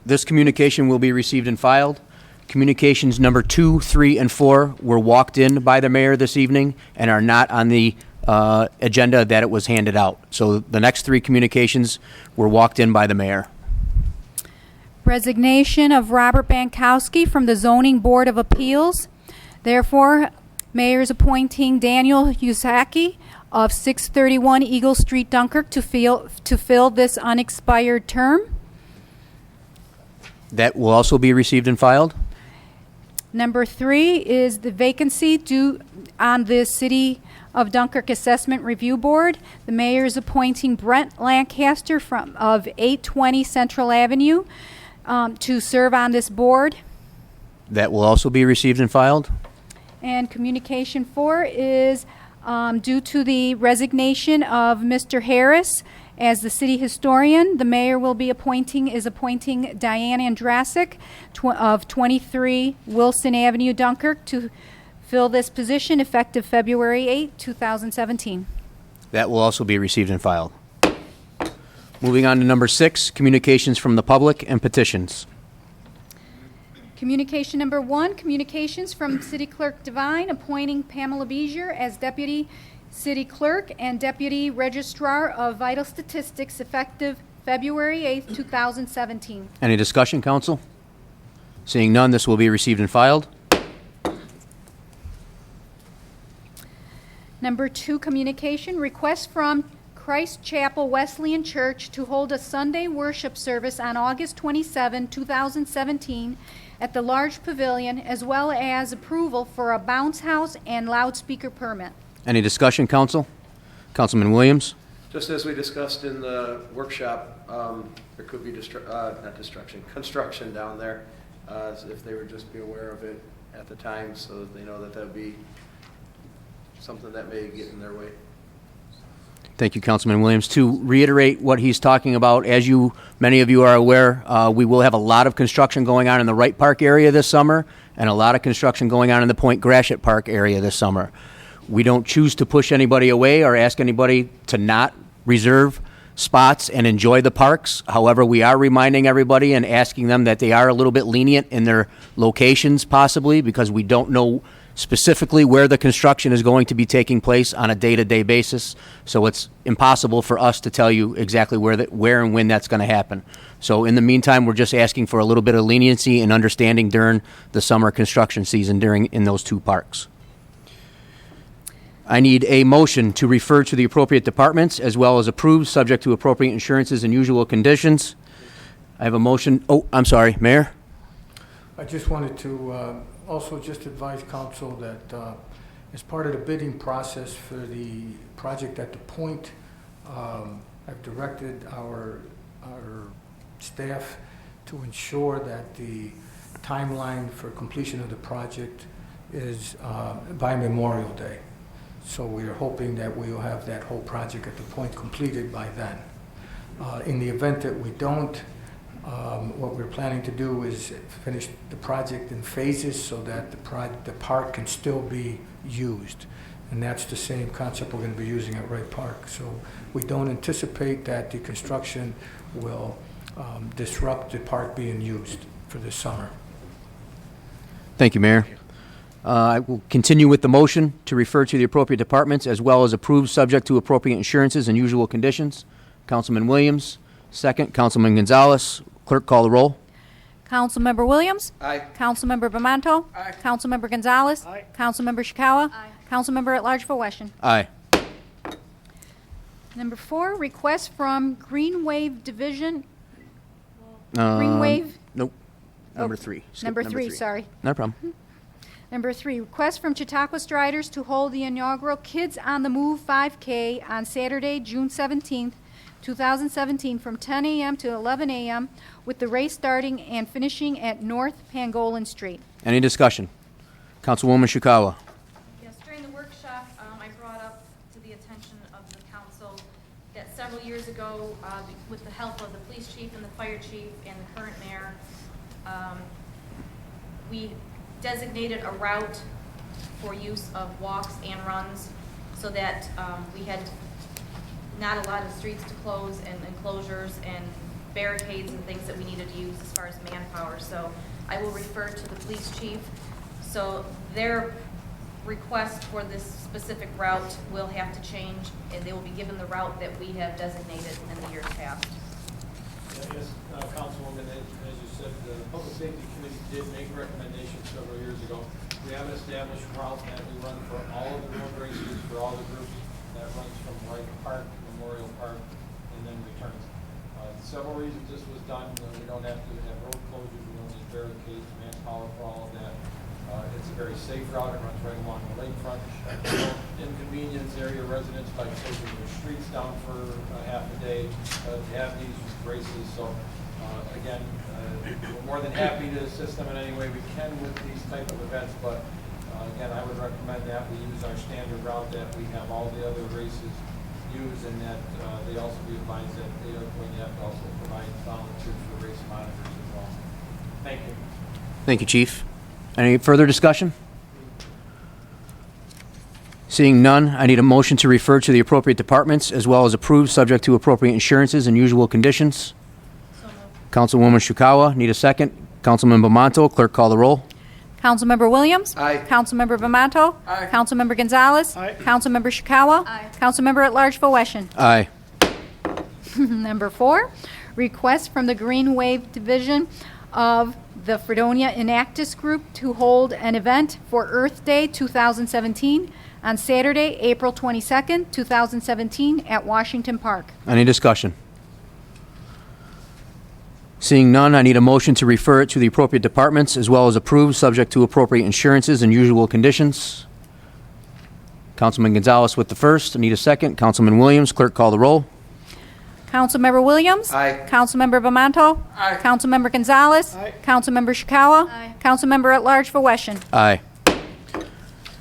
This communication will be received and filed. Communications number 2, 3, and 4 were walked in by the mayor this evening and are not on the agenda that it was handed out. So the next 3 communications were walked in by the mayor. Resignation of Robert Bankowski from the Zoning Board of Appeals. Therefore, mayor is appointing Daniel Yusaki of 631 Eagle Street, Dunkirk, to fill this unexpired term. That will also be received and filed. Number 3 is the vacancy due on the City of Dunkirk Assessment Review Board. The mayor is appointing Brent Lancaster of 820 Central Avenue to serve on this board. That will also be received and filed. And communication 4 is due to the resignation of Mr. Harris as the city historian. The mayor is appointing Diane Andrasic of 23 Wilson Avenue, Dunkirk, to fill this position effective February 8, 2017. That will also be received and filed. Moving on to number 6, communications from the public and petitions. Communication number 1, communications from City Clerk Devine appointing Pamela Beezer as Deputy City Clerk and Deputy Registrar of Vital Statistics effective February 8, 2017. Any discussion, council? Seeing none, this will be received and filed. Number 2, communication, request from Christ Chapel Wesleyan Church to hold a Sunday worship service on August 27, 2017 at the large pavilion, as well as approval for a bounce house and loudspeaker permit. Any discussion, council? Councilman Williams? Just as we discussed in the workshop, there could be construction down there. If they would just be aware of it at the time so that they know that would be something that may get in their way. Thank you, Councilman Williams. To reiterate what he's talking about, as many of you are aware, we will have a lot of construction going on in the Wright Park area this summer and a lot of construction going on in the Point Gratiot Park area this summer. We don't choose to push anybody away or ask anybody to not reserve spots and enjoy the parks. However, we are reminding everybody and asking them that they are a little bit lenient in their locations possibly, because we don't know specifically where the construction is going to be taking place on a day-to-day basis. So it's impossible for us to tell you exactly where and when that's going to happen. So in the meantime, we're just asking for a little bit of leniency and understanding during the summer construction season in those two parks. I need a motion to refer to the appropriate departments as well as approve, subject to appropriate insurances and usual conditions. I have a motion. Oh, I'm sorry, Mayor? I just wanted to also just advise council that as part of the bidding process for the project at the Point, I've directed our staff to ensure that the timeline for completion of the project is by Memorial Day. So we are hoping that we will have that whole project at the Point completed by then. In the event that we don't, what we're planning to do is finish the project in phases so that the park can still be used. And that's the same concept we're going to be using at Wright Park. So we don't anticipate that the construction will disrupt the park being used for this summer. Thank you, Mayor. I will continue with the motion to refer to the appropriate departments as well as approve, subject to appropriate insurances and usual conditions. Councilman Williams, second. Councilman Gonzalez. Clerk, call the roll. Councilmember Williams? Aye. Councilmember Bamanto? Aye. Councilmember Gonzalez? Aye. Councilmember Chikawa? Aye. Councilmember at Large for Washington. Aye. Number 4, request from Green Wave Division. Um, Green Wave? Nope. Number Oh, 3. Skip Number 3, sorry. No problem. Number 3, request from Chautauqua Striders to hold the inaugural Kids on the Move 5K on Saturday, June 17th, 2017, from 10 a.m. to 11 a.m., with the race starting and finishing at North Pangolin Street. Any discussion? Councilwoman Chikawa. Yes, during the workshop, I brought up to the attention of the council that several years ago, with the help of the police chief and the fire chief and the current mayor, we designated a route for use of walks and runs so that we had not a lot of streets to close and enclosures and barricades and things that we needed to use as far as manpower. So I will refer to the police chief. So their request for this specific route will have to change, and they will be given the route that we have designated in the years past. Yes, Councilwoman, as you said, the Public Safety Committee did make recommendations several years ago. We have an established route that we run for all of the road races, for all the groups, that runs from Wright Park, Memorial Park, and then returns. Several reasons this was done. We don't have to have road closures, we don't need barricades, manpower for all of that. It's a very safe route. It runs right along the lakefront. We don't inconvenience area residents by closing their streets down for half a day to have these races. So again, we're more than happy to assist them in any way we can with these type of events. But again, I would recommend that we use our standard route that we have all the other races use, and that they also be advised that they are going to have to also provide volunteers for race monitors as well. Thank you. Thank you, Chief. Any further discussion? Seeing none, I need a motion to refer to the appropriate departments as well as approve, subject to appropriate insurances and usual conditions. So moved. Councilwoman Chikawa, need a second. Councilman Bamanto, clerk call the roll. Councilmember Williams? Aye. Councilmember Bamanto? Aye. Councilmember Gonzalez? Aye. Councilmember Chikawa? Aye. Councilmember at Large for Washington. Aye. Number 4, request from the Green Wave Division of the Fredonia Enactus Group to hold an event for Earth Day 2017 on Saturday, April 22nd, 2017 at Washington Park. Any discussion? Seeing none, I need a motion to refer it to the appropriate departments as well as approve, subject to appropriate insurances and usual conditions. Councilman Gonzalez with the first. I need a second. Councilman Williams, clerk call the roll. Councilmember Williams? Aye. Councilmember Bamanto? Aye. Councilmember Gonzalez? Aye. Councilmember Chikawa? Aye. Councilmember at Large for Washington. Aye.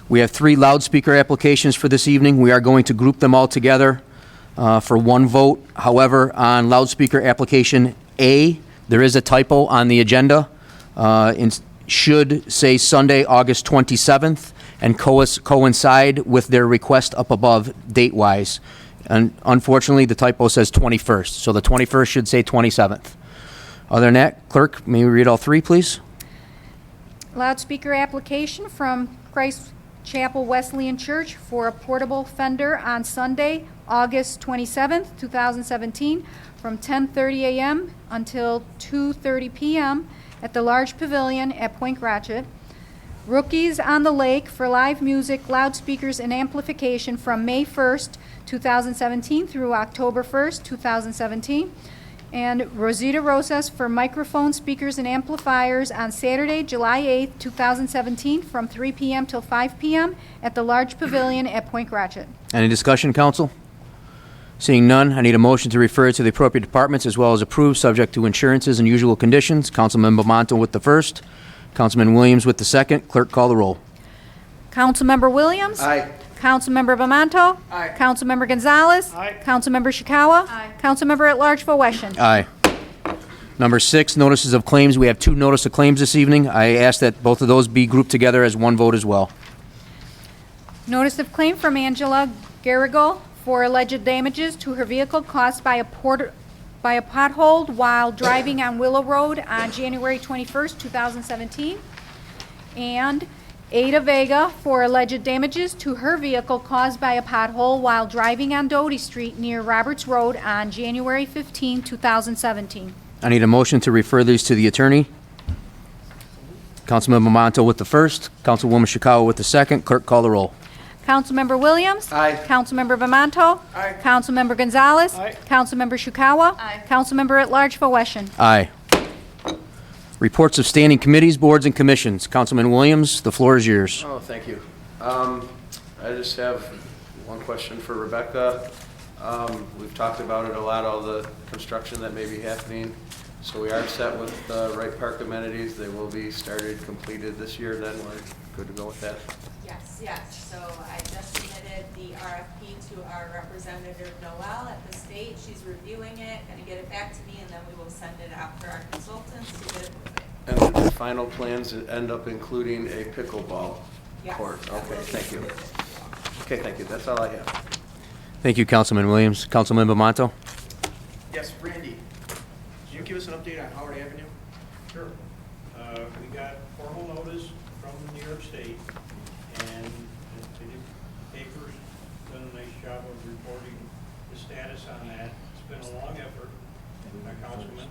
We have 3 loudspeaker applications for this evening. We are going to group them all together. for one vote. However, on loudspeaker application A, there is a typo on the agenda. It should say Sunday, August 27th, and coincide with their request up above date-wise. And unfortunately, the typo says 21st, so the 21st should say 27th. Other than that, clerk, may we read all three, please? Loudspeaker application from Christ Chapel Wesleyan Church for a portable fender on Sunday, August 27th, 2017, from 10:30 a.m. until 2:30 p.m. at the large pavilion at Point Gratiot. Rookies on the Lake for live music, loudspeakers, and amplification from May 1st, 2017 through October 1st, 2017. And Rosita Rosas for microphone, speakers, and amplifiers on Saturday, July 8th, 2017 from 3 p.m. till 5 p.m. at the large pavilion at Point Gratiot. Any discussion, council? Seeing none, I need a motion to refer to the appropriate departments as well as approve, subject to insurances and usual conditions. Councilman Bamanto with the first. Councilman Williams with the second. Clerk, call the roll. Councilmember Williams? Aye. Councilmember Bamanto? Aye. Councilmember Gonzalez? Aye. Councilmember Shikawa? Aye. Councilmember at Large Voeshin? Aye. Number 6, notices of claims. We have 2 notice of claims this evening. I ask that both of those be grouped together as one vote as well. Notice of claim from Angela Garrigal for alleged damages to her vehicle caused by a pothole while driving on Willow Road on January 21st, 2017. And Ada Vega for alleged damages to her vehicle caused by a pothole while driving on Doty Street near Roberts Road on January 15, 2017. I need a motion to refer these to the attorney. Councilman Bamanto with the first. Councilwoman Shikawa with the second. Clerk, call the roll. Councilmember Williams? Aye. Councilmember Bamanto? Aye. Councilmember Gonzalez? Aye. Councilmember Shikawa? Aye. Councilmember at Large Voeshin? Aye. Reports of standing committees, boards, and commissions. Councilman Williams, the floor is yours. Oh, thank you. I just have one question for Rebecca. We've talked about it a lot, all the construction that may be happening. So we are set with Wright Park amenities. They will be started, completed this year, then we're good to go with that. Yes. So I just submitted the RFP to our representative Noel at the state. She's reviewing it, gonna get it back to me, and then we will send it out for our consultants to get it moving. And the final plans end up including a pickleball Yes, court. that Okay, will be thank you. included. Okay, thank you. That's all I have. Thank you, Councilman Williams. Councilman Bamanto? Yes, Randy, can you give us an update on Howard Avenue? Sure. We got formal notice from New York State, and the papers done a nice job of reporting the status on that. It's been a long effort. Councilman,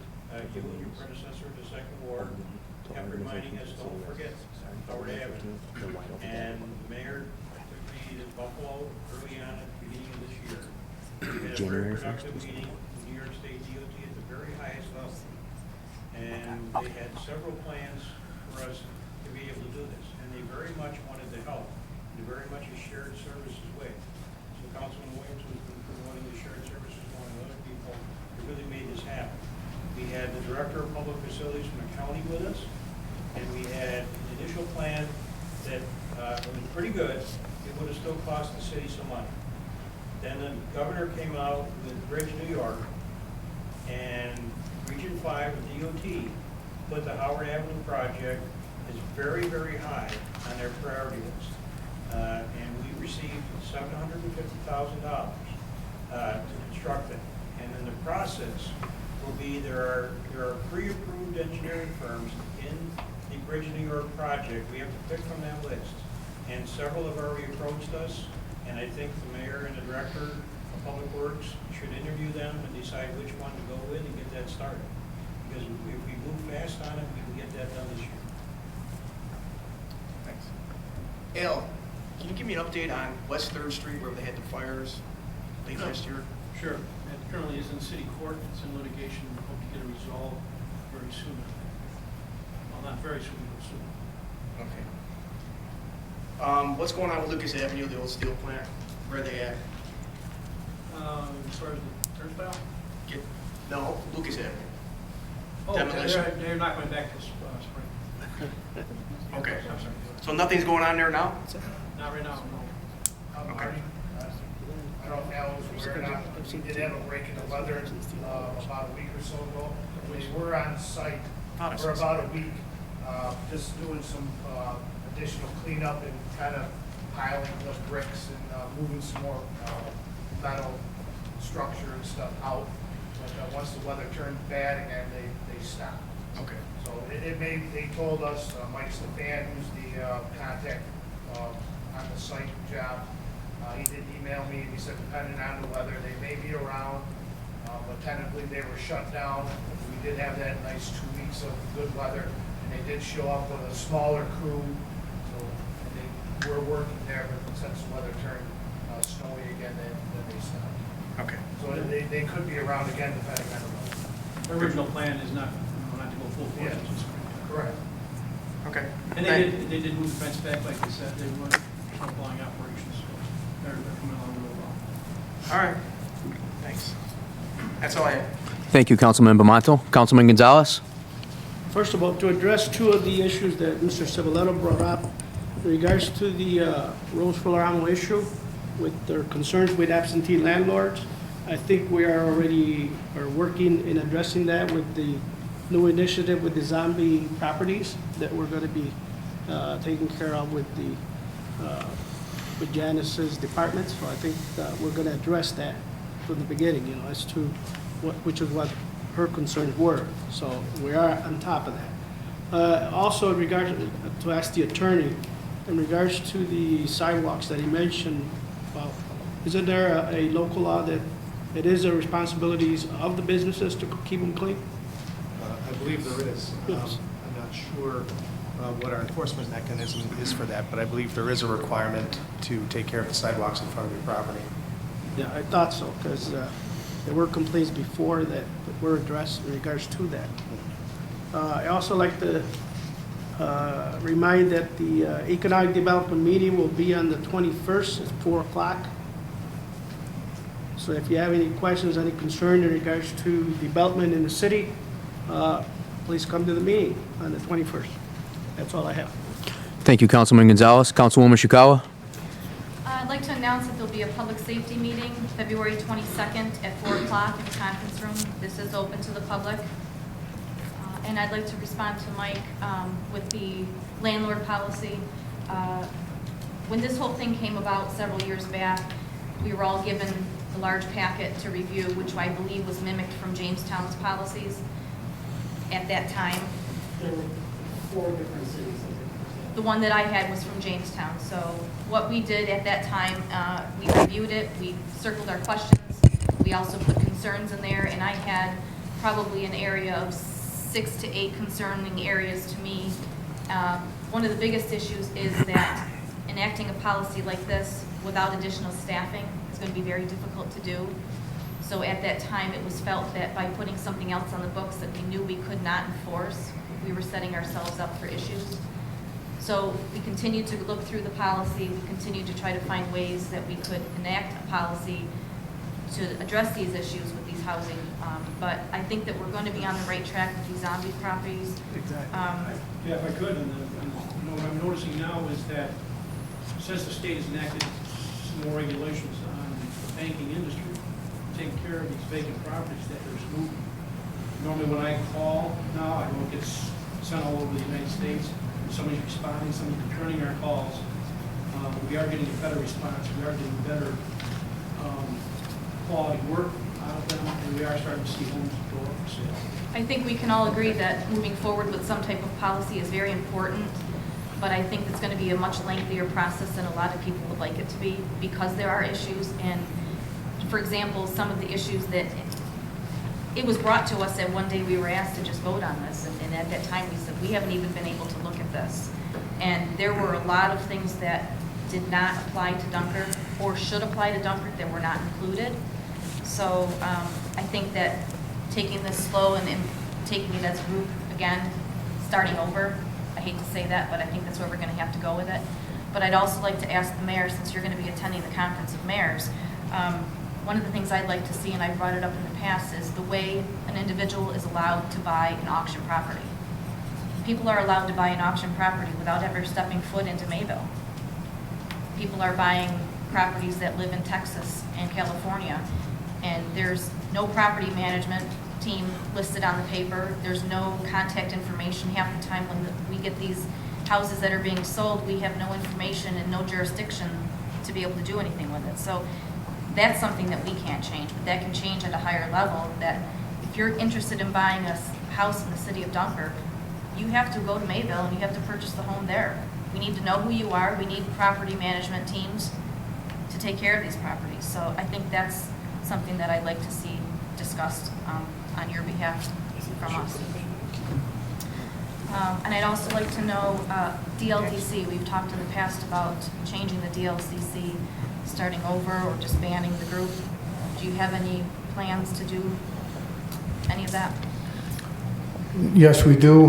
you and your predecessor, the second ward, kept reminding us, don't forget Howard Avenue. And the mayor took me to Buffalo early on at the beginning of this year. We had a very productive meeting with New York State DOT at the very highest level. And they had several plans for us to be able to do this. And they very much wanted to help in very much a shared services way. So Councilman Williams was promoting the shared services going with other people. It really made this happen. We had the Director of Public Facilities from the county with us, and we had an initial plan that was pretty good. It would have still cost the city some money. Then the governor came out with Bridge New York, and Region 5 of DOT put the Howard Avenue project is very, very high on their priority list. And we received $750,000 to construct it. And in the process will be, there are pre-approved engineering firms in the Bridge New York project. We have to pick from that list. And several have already approached us, and I think the mayor and the director of Public Works should interview them and decide which one to go with and get that started. Because if we move fast on it, we can get that done this year. Thanks. Al, can you give me an update on West 3rd Street where they had the fires late last year? Sure. It currently is in city court. It's in litigation. We hope to get it resolved very soon. Well, not very soon, but soon. Okay. What's going on with Lucas Avenue, the old steel plant? Where are they at? As far as the turnstile? No, Lucas Avenue. Oh, Demolition. they're not going back this spring. Okay. I'm sorry. So nothing's going on there now? Not right now, no. Okay. I don't know if Al was aware or not, we did have a break in the weather about a week or so ago. We were on site for about a week, just doing some additional cleanup and kind of piling the bricks and moving some more metal structure and stuff out. But once the weather turned bad again, they stopped. Okay. So they told us, Mike Stefan, who's the contact on the site job, he did email me, and he said depending on the weather, they may be around, but tentatively they were shut down. We did have that nice 2 weeks of good weather, and they did show up with a smaller crew, so and they were working there, but since the weather turned snowy again, then they stopped. Okay. So they could be around again depending on the weather. The original plan is not to go full force. Yeah. which is correct. Correct. Okay. And they did move the fence back, like they said, they weren't applying operations, so they're coming along real well. All right. Thanks. That's all I have. Thank you, Councilman Bamonto. Councilman Gonzalez? First of all, to address two of the issues that Mr. Civiletto brought up, in regards to the Rose Floramo issue with their concerns with absentee landlords, I think we are already working in addressing that with the new initiative with the zombie properties that we're going to be taking care of with Janice's department. So I think we're going to address that from the beginning, as to which is what her concerns were. So we are on top of that. Also, in regards to ask the attorney, in regards to the sidewalks that he mentioned, isn't there a local law that it is the responsibilities of the businesses to keep them clean? I believe there is. Yes. I'm not sure what our enforcement mechanism is for that, but I believe there is a requirement to take care of the sidewalks in front of your property. Yeah, I thought so, because there were complaints before that were addressed in regards to that. I also like to remind that the Economic Development meeting will be on the 21st at 4 o'clock. So if you have any questions, any concern in regards to development in the city, please come to the meeting on the 21st. That's all I have. Thank you, Councilman Gonzalez. Councilwoman Shikawa? I'd like to announce that there'll be a public safety meeting February 22nd at 4 o'clock in the conference room. This is open to the public. And I'd like to respond to Mike with the landlord policy. When this whole thing came about several years back, we were all given a large packet to review, which I believe was mimicked from Jamestown's policies at that time. There were 4 different cities. The one that I had was from Jamestown. So what we did at that time, we reviewed it, we circled our questions, we also put concerns in there, and I had probably an area of 6 to 8 concerning areas to me. One of the biggest issues is that enacting a policy like this without additional staffing is going to be very difficult to do. So at that time, it was felt that by putting something else on the books that we knew we could not enforce, we were setting ourselves up for issues. So we continued to look through the policy, we continued to try to find ways that we could enact a policy to address these issues with these housing. But I think that we're going to be on the right track with these zombie properties. Exactly. Yeah, if I could, what I'm noticing now is that since the state has enacted some more regulations on the banking industry, taking care of these vacant properties, that there's movement. Normally when I call now, I know it gets sent all over the United States. Somebody's responding, somebody's returning our calls. We are getting a better response. We are getting better quality work out of them, and we are starting to see homes go up for sale. I think we can all agree that moving forward with some type of policy is very important, but I think it's going to be a much lengthier process than a lot of people would like it to be, because there are issues. And for example, some of the issues that it was brought to us that one day we were asked to just vote on this, and at that time we said, we haven't even been able to look at this. And there were a lot of things that did not apply to Dunkirk or should apply to Dunkirk that were not included. So I think that taking this slow and taking it as a group again, starting over, I hate to say that, but I think that's where we're going to have to go with it. But I'd also like to ask the mayor, since you're going to be attending the Conference of Mayors, one of the things I'd like to see, and I've brought it up in the past, is the way an individual is allowed to buy an auction property. People are allowed to buy an auction property without ever stepping foot into Mayville. People are buying properties that live in Texas and California, And there's no property management team listed on the paper. There's no contact information. Half the time when we get these houses that are being sold, we have no information and no jurisdiction to be able to do anything with it. So that's something that we can't change, but that can change at a higher level, that if you're interested in buying a house in the city of Dunkirk, you have to go to Mayville and you have to purchase the home there. We need to know who you are. We need property management teams to take care of these properties. So I think that's something that I'd like to see discussed on your behalf from us. And I'd also like to know DLCC. We've talked in the past about changing the DLCC, starting over, or just banning the group. Do you have any plans to do any of that? Yes, we do.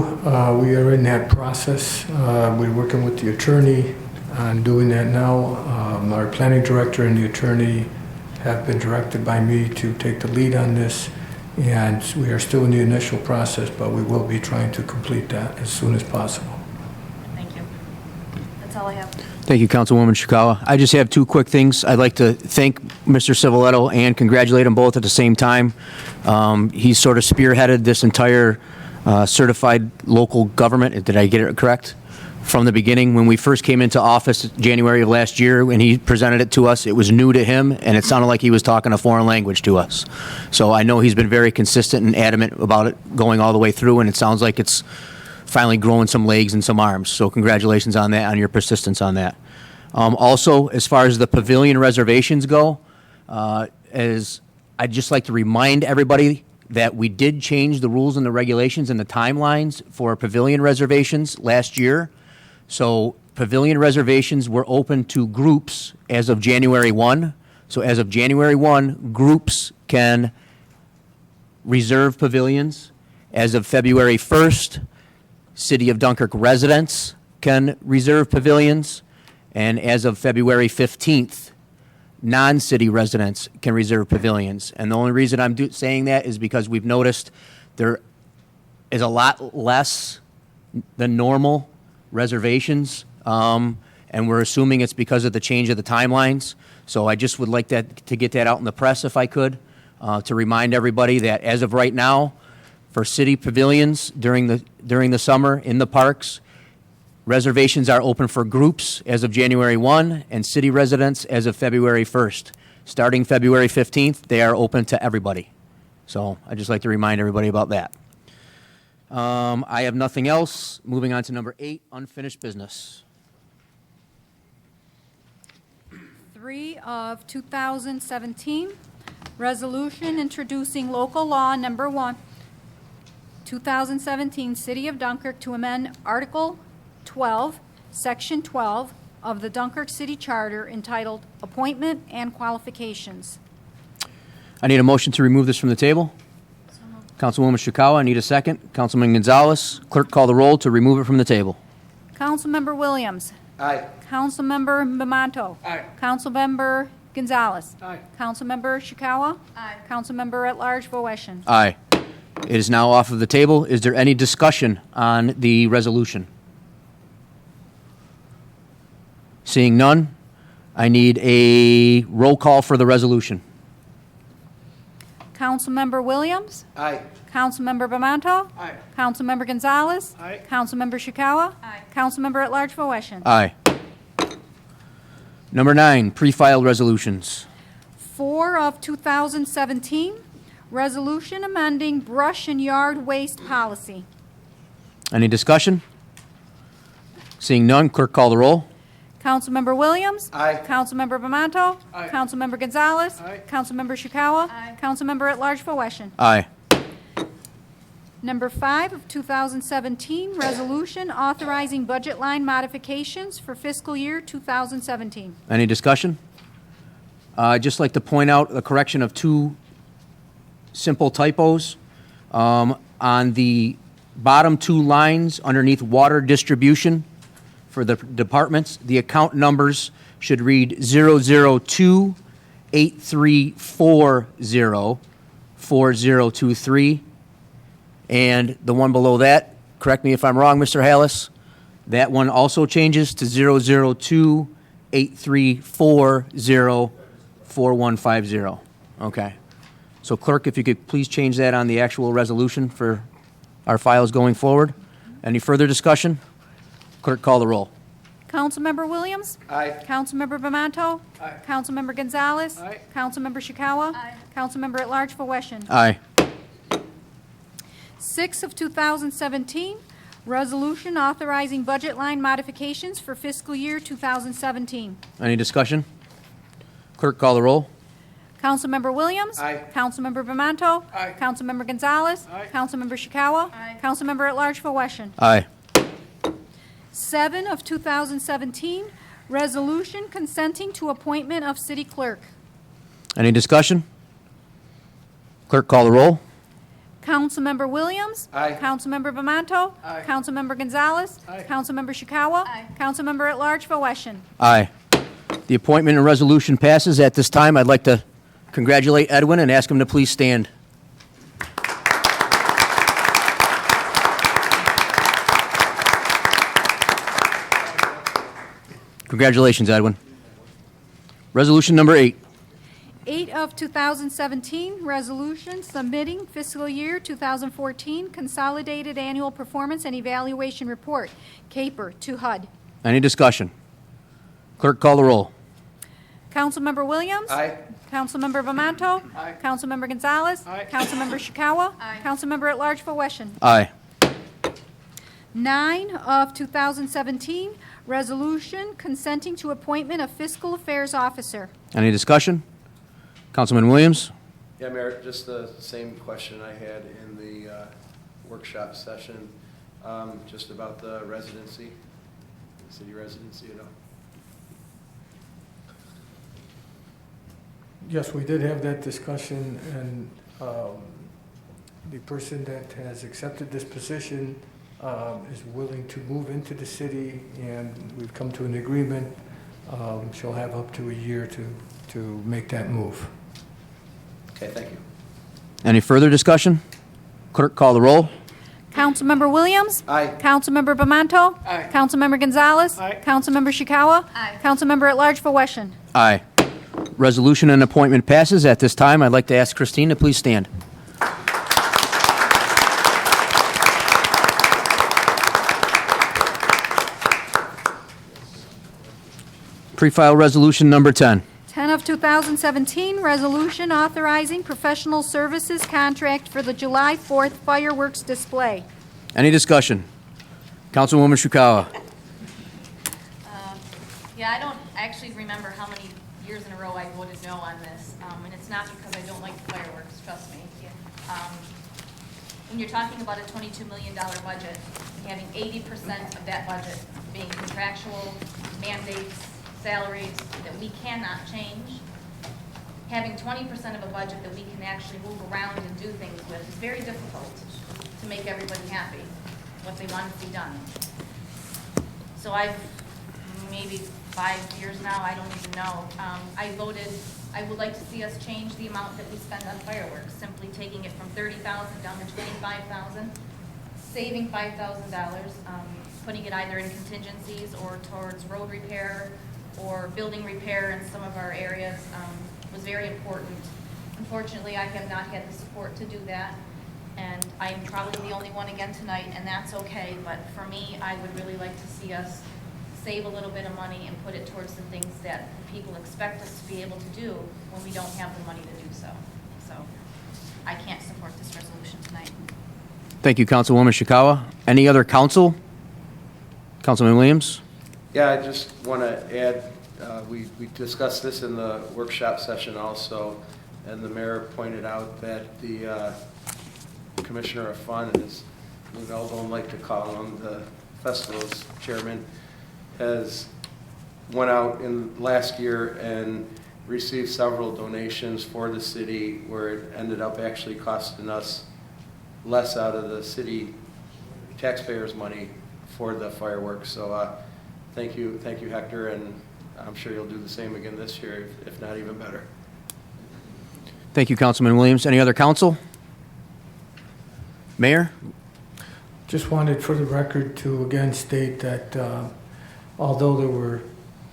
We are in that process. We're working with the attorney on doing that now. Our planning director and the attorney have been directed by me to take the lead on this, and we are still in the initial process, but we will be trying to complete that as soon as possible. Thank you. That's all I have. Thank you, Councilwoman Chikawa. I just have two quick things. I'd like to thank Mr. Civiletto and congratulate them both at the same time. He sort of spearheaded this entire certified local government. Did I get it correct? From the beginning, when we first came into office January of last year, when he presented it to us, it was new to him, and it sounded like he was talking a foreign language to us. So I know he's been very consistent and adamant about it going all the way through, and it sounds like it's finally growing some legs and some arms. So congratulations on that, on your persistence on that. Also, as far as the pavilion reservations go, as I'd just like to remind everybody that we did change the rules and the regulations and the timelines for pavilion reservations last year. So pavilion reservations were open to groups as of January 1. So as of January 1, groups can reserve pavilions. As of February 1st, City of Dunkirk residents can reserve pavilions. And as of February 15th, non-city residents can reserve pavilions. And the only reason I'm saying that is because we've noticed there is a lot less than normal reservations, and we're assuming it's because of the change of the timelines. So I just would like that to get that out in the press if I could, to remind everybody that as of right now, for city pavilions during the summer in the parks, reservations are open for groups as of January 1 and city residents as of February 1st. Starting February 15th, they are open to everybody. So I'd just like to remind everybody about that. I have nothing else. Moving on to number 8, unfinished business. 3 of 2017, resolution introducing local law number 1, 2017, City of Dunkirk to amend Article 12, Section 12 of the Dunkirk City Charter entitled Appointment and Qualifications. I need a motion to remove this from the table. Councilwoman Chikawa, I need a second. Councilman Gonzalez, clerk call the roll to remove it from the table. Councilmember Williams. Aye. Councilmember Bamanto. Aye. Councilmember Gonzalez. Aye. Councilmember Chikawa. Aye. Councilmember at large Voeshin. Aye. It is now off of the table. Is there any discussion on the resolution? Seeing none, I need a roll call for the resolution. Councilmember Williams. Aye. Councilmember Bamanto. Aye. Councilmember Gonzalez. Aye. Councilmember Chikawa. Aye. Councilmember at large Voeshin. Aye. Number 9, pre-filed resolutions. 4 of 2017, resolution amending brush and yard waste policy. Any discussion? Seeing none, clerk call the roll. Councilmember Williams. Aye. Councilmember Bamanto. Aye. Councilmember Gonzalez. Aye. Councilmember Chikawa. Aye. Councilmember at large Voeshin. Aye. Number 5 of 2017, resolution authorizing budget line modifications for fiscal year 2017. Any discussion? I'd just like to point out a correction of 2 simple typos. On the bottom 2 lines underneath water distribution for the departments, the account numbers should read 002-8340-4023. And the one below that, correct me if I'm wrong, Mr. Hallis, that one also changes to 002-8340-4150. Okay. So clerk, if you could please change that on the actual resolution for our files going forward. Any further discussion? Clerk, call the roll. Councilmember Williams? Aye. Councilmember Bamanto? Aye. Councilmember Gonzalez? Aye. Councilmember Chikawa? Councilmember at Large for Washington. Aye. 6 of 2017, resolution authorizing budget line modifications for fiscal year 2017. Any discussion? Clerk, call the roll. Councilmember Williams? Aye. Councilmember Bamanto? Aye. Councilmember Gonzalez? Aye. Councilmember Chikawa? Councilmember at Large for Washington. Aye. 7 of 2017, resolution consenting to appointment of city clerk. Any discussion? Clerk, call the roll. Councilmember Williams? Aye. Councilmember Bamanto? Aye. Councilmember Gonzalez? Aye. Councilmember Chikawa? Councilmember at Large for Washington. Aye. The appointment and resolution passes. At this time, I'd like to congratulate Edwin and ask him to please stand. Congratulations, Edwin. Resolution number 8. 8 of 2017, resolution submitting fiscal year 2014 Consolidated Annual Performance and Evaluation Report, CAPER, to HUD. Any discussion? Clerk, call the roll. Councilmember Williams? Aye. Councilmember Bamanto? Aye. Councilmember Gonzalez? Aye. Councilmember Chikawa? Councilmember at Large for Washington. Aye. 9 of 2017, resolution consenting to appointment of Fiscal Affairs Officer. Any discussion? Councilman Williams? Yeah, Mayor, just the same question I had in the workshop session, just about the residency, city residency, you know. Yes, we did have that discussion, and the person that has accepted this position is willing to move into the city, and we've come to an agreement. She'll have up to a year to make that move. Okay, thank you. Any further discussion? Clerk, call the roll. Councilmember Williams? Aye. Councilmember Bamanto? Aye. Councilmember Gonzalez? Aye. Councilmember Chikawa? Councilmember at Large for Washington. Aye. Resolution and appointment passes. At this time, I'd like to ask Christine to please stand. Pre-file resolution number 10. 10 of 2017, resolution authorizing professional services contract for the July 4th fireworks display. Any discussion? Councilwoman Shukawa. Yeah, I don't actually remember how many years in a row I voted no on this, and it's not because I don't like the fireworks, trust me. When you're talking about a $22 million budget, having 80% of that budget being contractual mandates, salaries that we cannot change, having 20% of a budget that we can actually move around and do things with is very difficult to make everybody happy, what they want to see done. So I've, maybe 5 years now, I don't even know, I voted, I would like to see us change the amount that we spend on fireworks, simply taking it from $30,000 down to $25,000, saving $5,000, putting it either in contingencies or towards road repair or building repair in some of our areas was very important. Unfortunately, I have not had the support to do that, and I am probably the only one again tonight, and that's okay, but for me, I would really like to see us save a little bit of money and put it towards the things that people expect us to be able to do when we don't have the money to do so. So I can't support this resolution tonight. Thank you, Councilwoman Shukawa. Any other council? Councilman Williams? Yeah, I just want to add, we discussed this in the workshop session also, and the mayor pointed out that the commissioner of fun, as we all don't like to call him, the festival's chairman, has went out in last year and received several donations for the city where it ended up actually costing us less out of the city taxpayers' money for the fireworks. So thank you, Hector, and I'm sure you'll do the same again this year, if not even better. Thank you, Councilman Williams. Any other council? Mayor? Just wanted for the record to again state that although there were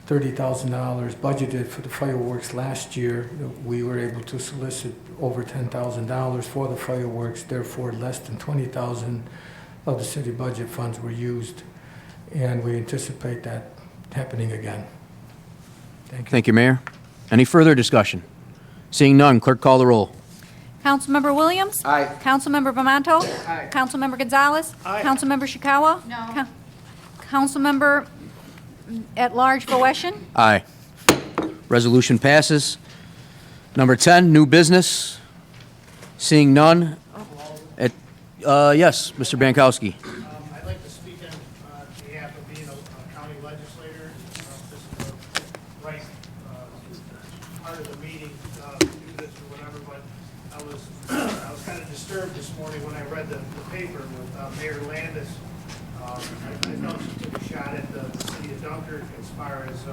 $30,000 budgeted for the fireworks last year. We were able to solicit over $10,000 for the fireworks, therefore less than $20,000 of the city budget funds were used, and we anticipate that happening again. Thank you. Thank you, Mayor. Any further discussion? Seeing none, clerk call the roll. Councilmember Williams? Aye. Councilmember Bamanto? Aye. Councilmember Gonzalez? Aye. Councilmember Shikawa? No. Councilmember at large Boeschen? Aye. Resolution passes. Number 10, new business. Seeing none. Yes, Mr. Bankowski. I'd like to speak on behalf of being a county legislator. This is the right part of the meeting to do this or whatever, but I was kind of disturbed this morning when I read the paper with Mayor Landis. I felt she took a shot at the city of Dunkirk as far as,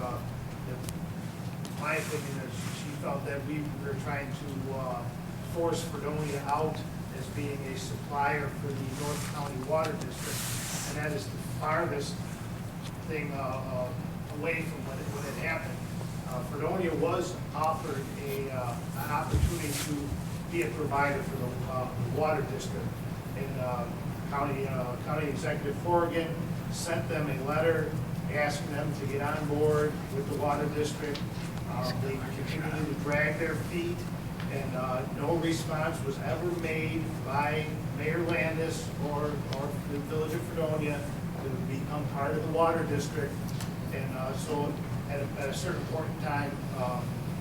my opinion is she felt that we were trying to force Fredonia out as being a supplier for the North County Water District, and that is the farthest thing away from when it happened. Fredonia was offered an opportunity to be a provider for the water district, and County Executive Corrigan sent them a letter asking them to get on board with the water district. They continued to drag their feet, and no response was ever made by Mayor Landis or the Village of Fredonia to become part of the water district. And so at a certain point in time,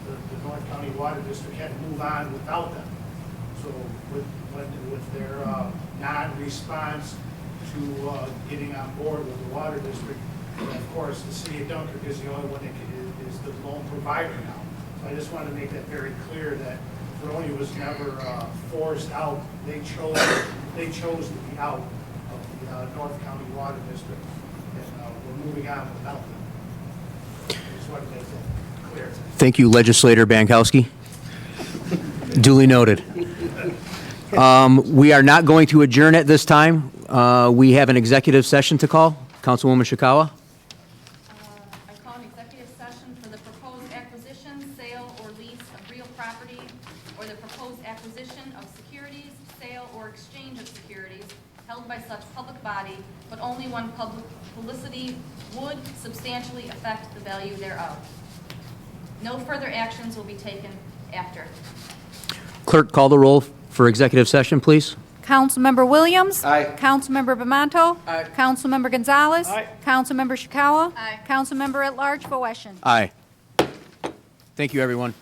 the North County Water District had to move on without them. So with their non-response to getting on board with the water district, and of course, the city of Dunkirk is the only one that is the lone provider now. So I just wanted to make that very clear that Fredonia was never forced out. They chose to be out of the North County Water District, and we're moving on without them. I just wanted to make that clear. Thank you, Legislator Bankowski. Duly noted. We are not going to adjourn at this time. We have an executive session to call. Councilwoman Shikawa. I call an executive session for the proposed acquisition, sale, or lease of real property, or the proposed acquisition of securities, sale, or exchange of securities held by such public body, but only when public publicity would substantially affect the value thereof. No further actions will be taken after. Clerk, call the roll for executive session, please. Councilmember Williams? Aye. Councilmember Bamanto? Aye. Councilmember Gonzalez? Aye. Councilmember Shikawa? Aye. Councilmember at large Boeschen? Aye. Thank you, everyone.